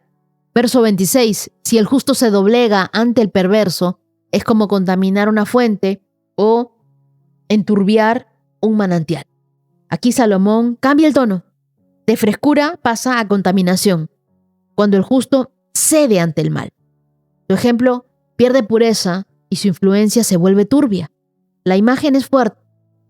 Verso 26, si el justo se doblega ante el perverso, es como contaminar una fuente o enturbiar un manantial. Aquí Salomón cambia el tono. De frescura pasa a contaminación, cuando el justo cede ante el mal. Su ejemplo pierde pureza y su influencia se vuelve turbia. La imagen es fuerte.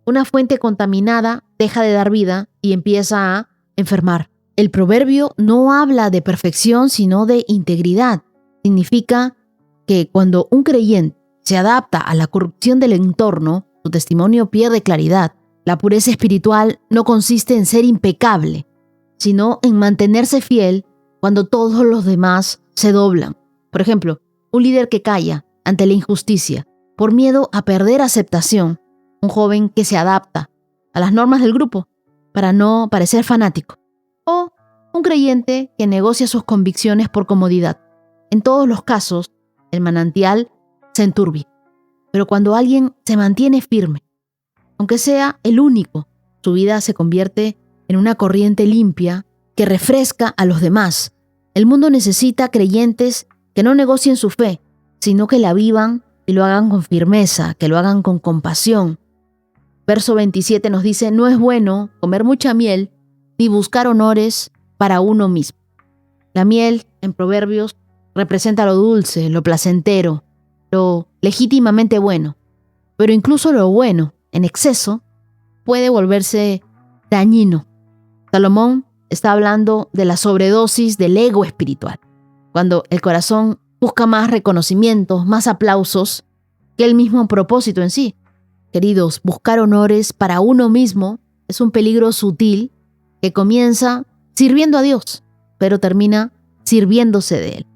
Una fuente contaminada deja de dar vida y empieza a enfermar. El proverbio no habla de perfección, sino de integridad. Significa que cuando un creyente se adapta a la corrupción del entorno, su testimonio pierde claridad. La pureza espiritual no consiste en ser impecable, sino en mantenerse fiel cuando todos los demás se doblan. Por ejemplo, un líder que calla ante la injusticia por miedo a perder aceptación. Un joven que se adapta a las normas del grupo para no parecer fanático. O un creyente que negocia sus convicciones por comodidad. En todos los casos, el manantial se enturbia. Pero cuando alguien se mantiene firme, aunque sea el único, su vida se convierte en una corriente limpia que refresca a los demás. El mundo necesita creyentes que no negocien su fe, sino que la vivan y lo hagan con firmeza, que lo hagan con compasión. Verso 27 nos dice, no es bueno comer mucha miel ni buscar honores para uno mismo. La miel, en Proverbios, representa lo dulce, lo placentero, lo legítimamente bueno. Pero incluso lo bueno, en exceso, puede volverse dañino. Salomón está hablando de la sobredosis del ego espiritual, cuando el corazón busca más reconocimientos, más aplausos que el mismo propósito en sí. Queridos, buscar honores para uno mismo es un peligro sutil que comienza sirviendo a Dios, pero termina sirviéndose de Él.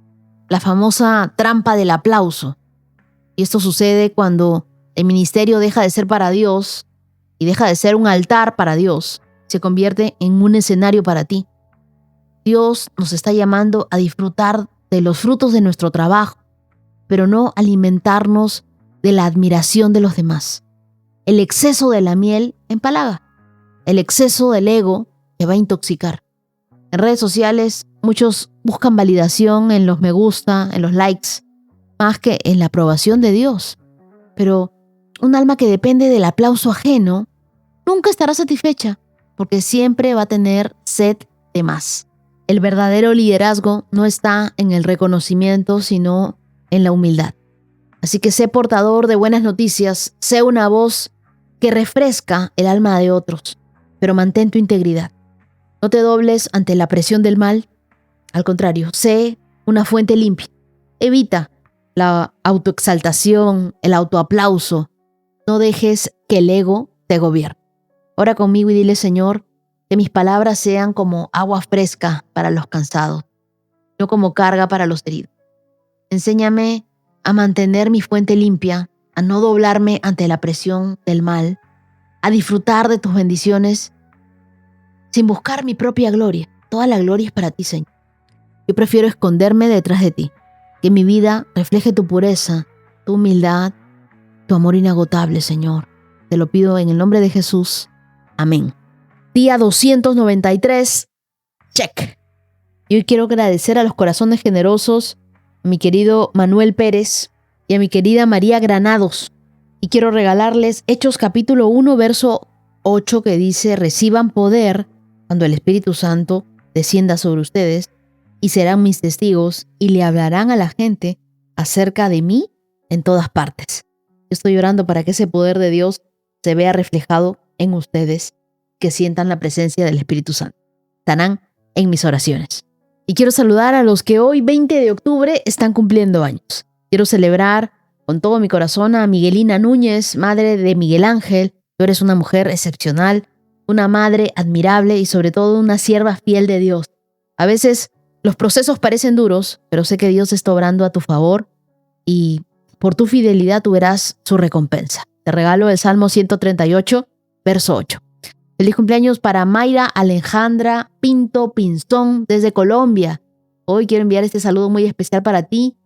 La famosa trampa del aplauso. Y esto sucede cuando el ministerio deja de ser para Dios y deja de ser un altar para Dios. Se convierte en un escenario para ti. Dios nos está llamando a disfrutar de los frutos de nuestro trabajo, pero no alimentarnos de la admiración de los demás. El exceso de la miel empalaga. El exceso del ego te va a intoxicar. En redes sociales, muchos buscan validación en los me gusta, en los likes, más que en la aprobación de Dios. Pero un alma que depende del aplauso ajeno nunca estará satisfecha, porque siempre va a tener sed de más. El verdadero liderazgo no está en el reconocimiento, sino en la humildad. Así que sé portador de buenas noticias, sé una voz que refresca el alma de otros, pero mantén tu integridad. No te dobles ante la presión del mal. Al contrario, sé una fuente limpia. Evita la autoexaltación, el autoaplauso. No dejes que el ego te gobierne. Ora conmigo y dile, Señor, que mis palabras sean como agua fresca para los cansados, no como carga para los heridos. Enséñame a mantener mi fuente limpia, a no doblarme ante la presión del mal, a disfrutar de tus bendiciones sin buscar mi propia gloria. Toda la gloria es para ti, Señor. Yo prefiero esconderme detrás de ti, que mi vida refleje tu pureza, tu humildad, tu amor inagotable, Señor. Te lo pido en el nombre de Jesús. Amén. Día 293. Check. Y hoy quiero agradecer a los corazones generosos, a mi querido Manuel Pérez y a mi querida María Granados. Y quiero regalarles Hechos capítulo 1, verso 8, que dice: reciban poder cuando el Espíritu Santo descienda sobre ustedes y serán mis testigos y le hablarán a la gente acerca de mí en todas partes. Yo estoy orando para que ese poder de Dios se vea reflejado en ustedes, que sientan la presencia del Espíritu Santo. Estarán en mis oraciones. Y quiero saludar a los que hoy, 20 de octubre, están cumpliendo años. Quiero celebrar con todo mi corazón a Miguelina Núñez, madre de Miguel Ángel. Tú eres una mujer excepcional, una madre admirable y sobre todo una sierva fiel de Dios. A veces los procesos parecen duros, pero sé que Dios está obrando a tu favor y por tu fidelidad tú verás su recompensa. Te regalo el Salmo 138, verso 8. Feliz cumpleaños para Mayra Alejandra Pinto Pinzón desde Colombia. Hoy quiero enviar este saludo muy especial para ti.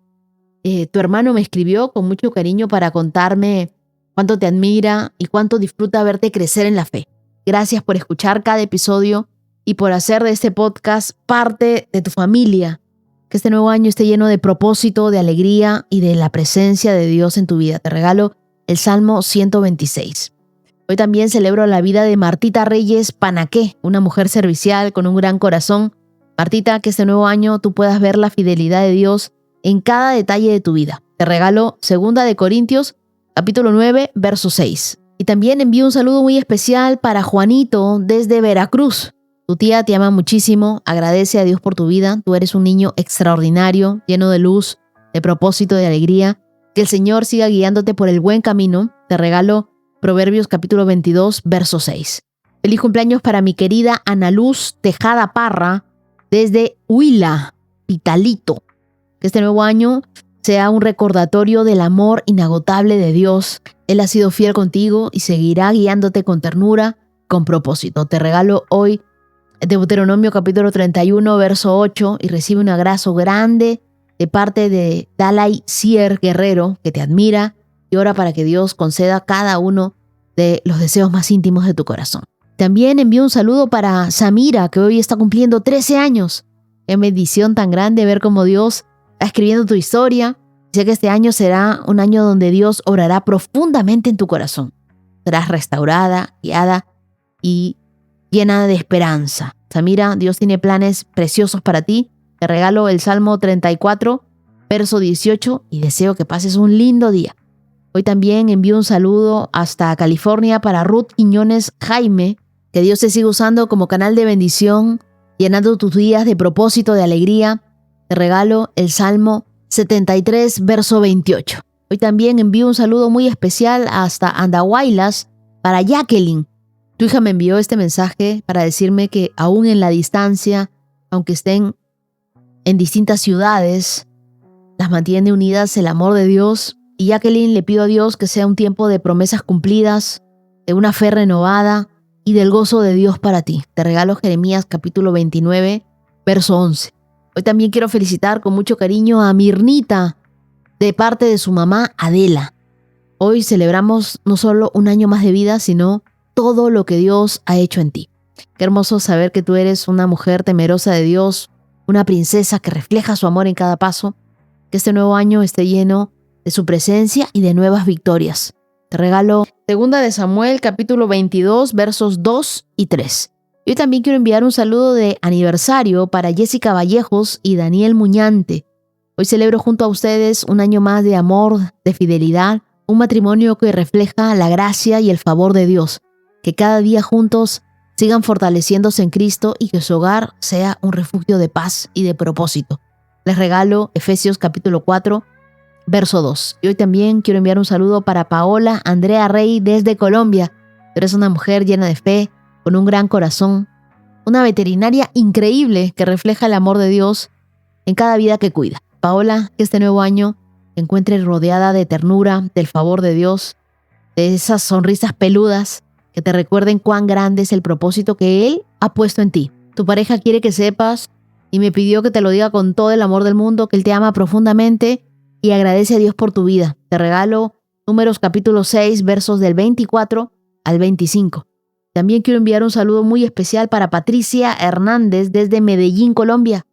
Tu hermano me escribió con mucho cariño para contarme cuánto te admira y cuánto disfruta verte crecer en la fe. Gracias por escuchar cada episodio y por hacer de este podcast parte de tu familia. Que este nuevo año esté lleno de propósito, de alegría y de la presencia de Dios en tu vida. Te regalo el Salmo 126. Hoy también celebro la vida de Martita Reyes Panaqué, una mujer servicial con un gran corazón. Martita, que este nuevo año tú puedas ver la fidelidad de Dios en cada detalle de tu vida. Te regalo 2 de Corintios, capítulo 9, verso 6. Y también envío un saludo muy especial para Juanito desde Veracruz. Tu tía te ama muchísimo, agradece a Dios por tu vida. Tú eres un niño extraordinario, lleno de luz, de propósito, de alegría. Que el Señor siga guiándote por el buen camino. Te regalo Proverbios capítulo 22, verso 6. Feliz cumpleaños para mi querida Ana Luz Tejada Parra desde Huila, Pitalito. Que este nuevo año sea un recordatorio del amor inagotable de Dios. Él ha sido fiel contigo y seguirá guiándote con ternura, con propósito. Te regalo hoy Deuteronomio capítulo 31, verso 8 y recibe un abrazo grande de parte de Dalai Sier Guerrero, que te admira y ora para que Dios conceda cada uno de los deseos más íntimos de tu corazón. También envío un saludo para Samira, que hoy está cumpliendo 13 años. Qué bendición tan grande ver cómo Dios está escribiendo tu historia. Sé que este año será un año donde Dios obrará profundamente en tu corazón. Serás restaurada, guiada y llena de esperanza. Samira, Dios tiene planes preciosos para ti. Te regalo el Salmo 34, verso 18 y deseo que pases un lindo día. Hoy también envío un saludo hasta California para Ruth Quiñones Jaime. Que Dios te siga usando como canal de bendición, llenando tus días de propósito, de alegría. Te regalo el Salmo 73, verso 28. Hoy también envío un saludo muy especial hasta Andahuaylas para Jacqueline. Tu hija me envió este mensaje para decirme que aún en la distancia, aunque estén en distintas ciudades, las mantiene unidas el amor de Dios. Y Jacqueline, le pido a Dios que sea un tiempo de promesas cumplidas, de una fe renovada y del gozo de Dios para ti. Te regalo Jeremías capítulo 29, verso 11. Hoy también quiero felicitar con mucho cariño a Mirnita de parte de su mamá Adela. Hoy celebramos no solo un año más de vida, sino todo lo que Dios ha hecho en ti. Qué hermoso saber que tú eres una mujer temerosa de Dios, una princesa que refleja su amor en cada paso. Que este nuevo año esté lleno de su presencia y de nuevas victorias. Te regalo 2 de Samuel, capítulo 22, versos 2 y 3. Yo también quiero enviar un saludo de aniversario para Jessica Vallejos y Daniel Muñante. Hoy celebro junto a ustedes un año más de amor, de fidelidad, un matrimonio que refleja la gracia y el favor de Dios. Que cada día juntos sigan fortaleciéndose en Cristo y que su hogar sea un refugio de paz y de propósito. Les regalo Efesios capítulo 4, verso 2. Y hoy también quiero enviar un saludo para Paola Andrea Rey desde Colombia. Tú eres una mujer llena de fe, con un gran corazón, una veterinaria increíble que refleja el amor de Dios en cada vida que cuida. Paola, que este nuevo año te encuentres rodeada de ternura, del favor de Dios, de esas sonrisas peludas que te recuerden cuán grande es el propósito que Él ha puesto en ti. Tu pareja quiere que sepas y me pidió que te lo diga con todo el amor del mundo, que Él te ama profundamente y agradece a Dios por tu vida. Te regalo Números capítulo 6, versos del 24 al 25. También quiero enviar un saludo muy especial para Patricia Hernández desde Medellín, Colombia.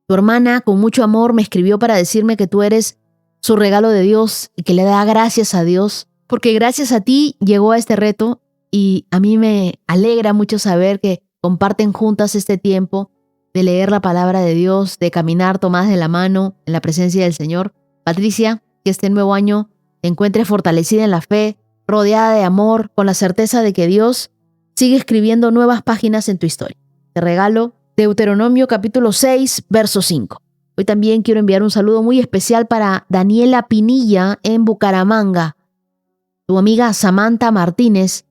Tu hermana, con mucho amor, me escribió para decirme que tú eres su regalo de Dios y que le da gracias a Dios, porque gracias a ti llegó a este reto y a mí me alegra mucho saber que comparten juntas este tiempo de leer la palabra de Dios, de caminar tomadas de la mano en la presencia del Señor. Patricia, que este nuevo año te encuentres fortalecida en la fe, rodeada de amor, con la certeza de que Dios sigue escribiendo nuevas páginas en tu historia. Te regalo Deuteronomio capítulo 6, verso 5. Hoy también quiero enviar un saludo muy especial para Daniela Pinilla en Bucaramanga. Tu amiga Samantha Martínez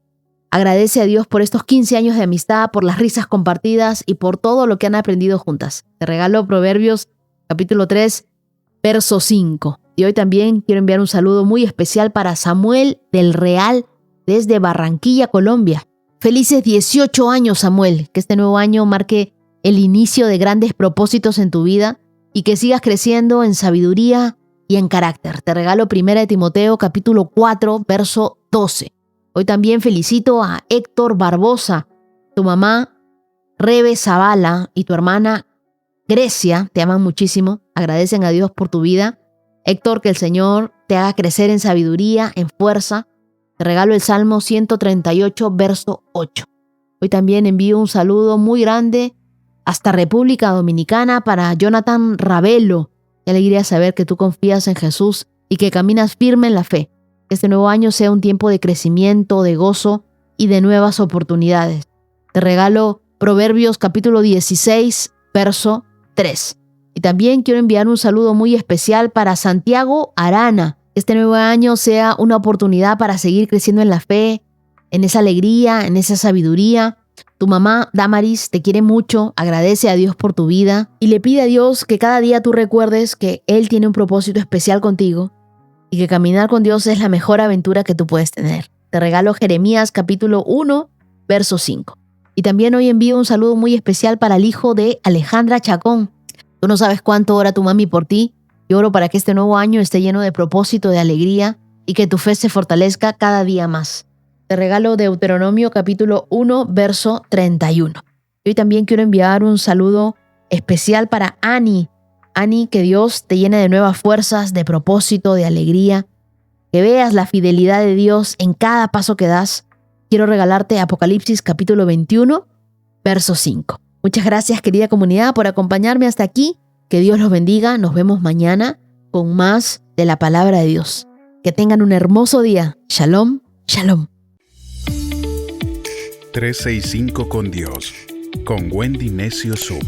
agradece a Dios por estos 15 años de amistad, por las risas compartidas y por todo lo que han aprendido juntas. Te regalo Proverbios capítulo 3, verso 5. Y hoy también quiero enviar un saludo muy especial para Samuel del Real desde Barranquilla, Colombia. Felices 18 años, Samuel. Que este nuevo año marque el inicio de grandes propósitos en tu vida y que sigas creciendo en sabiduría y en carácter. Te regalo 1 Timoteo capítulo 4, verso 12. Hoy también felicito a Héctor Barbosa, tu mamá Rebe Zavala y tu hermana Grecia, te aman muchísimo, agradecen a Dios por tu vida. Héctor, que el Señor te haga crecer en sabiduría, en fuerza. Te regalo el Salmo 138, verso 8. Hoy también envío un saludo muy grande hasta República Dominicana para Jonathan Ravelo. Qué alegría saber que tú confías en Jesús y que caminas firme en la fe. Que este nuevo año sea un tiempo de crecimiento, de gozo y de nuevas oportunidades. Te regalo Proverbios capítulo 16, verso 3. Y también quiero enviar un saludo muy especial para Santiago Arana. Que este nuevo año sea una oportunidad para seguir creciendo en la fe, en esa alegría, en esa sabiduría. Tu mamá, Damaris, te quiere mucho, agradece a Dios por tu vida y le pide a Dios que cada día tú recuerdes que Él tiene un propósito especial contigo y que caminar con Dios es la mejor aventura que tú puedes tener. Te regalo Jeremías capítulo 1, verso 5. Y también hoy envío un saludo muy especial para el hijo de Alejandra Chacón. Tú no sabes cuánto ora tu mami por ti. Yo oro para que este nuevo año esté lleno de propósito, de alegría y que tu fe se fortalezca cada día más. Te regalo Deuteronomio capítulo 1, verso 31. Hoy también quiero enviar un saludo especial para Ani. Ani, que Dios te llene de nuevas fuerzas, de propósito, de alegría. Que veas la fidelidad de Dios en cada paso que das. Quiero regalarte Apocalipsis capítulo 21, verso 5. Muchas gracias, querida comunidad, por acompañarme hasta aquí. Que Dios los bendiga. Nos vemos mañana con más de la palabra de Dios. Que tengan un hermoso día. Shalom, shalom. 365 con Dios, con Wendy Necio Sub.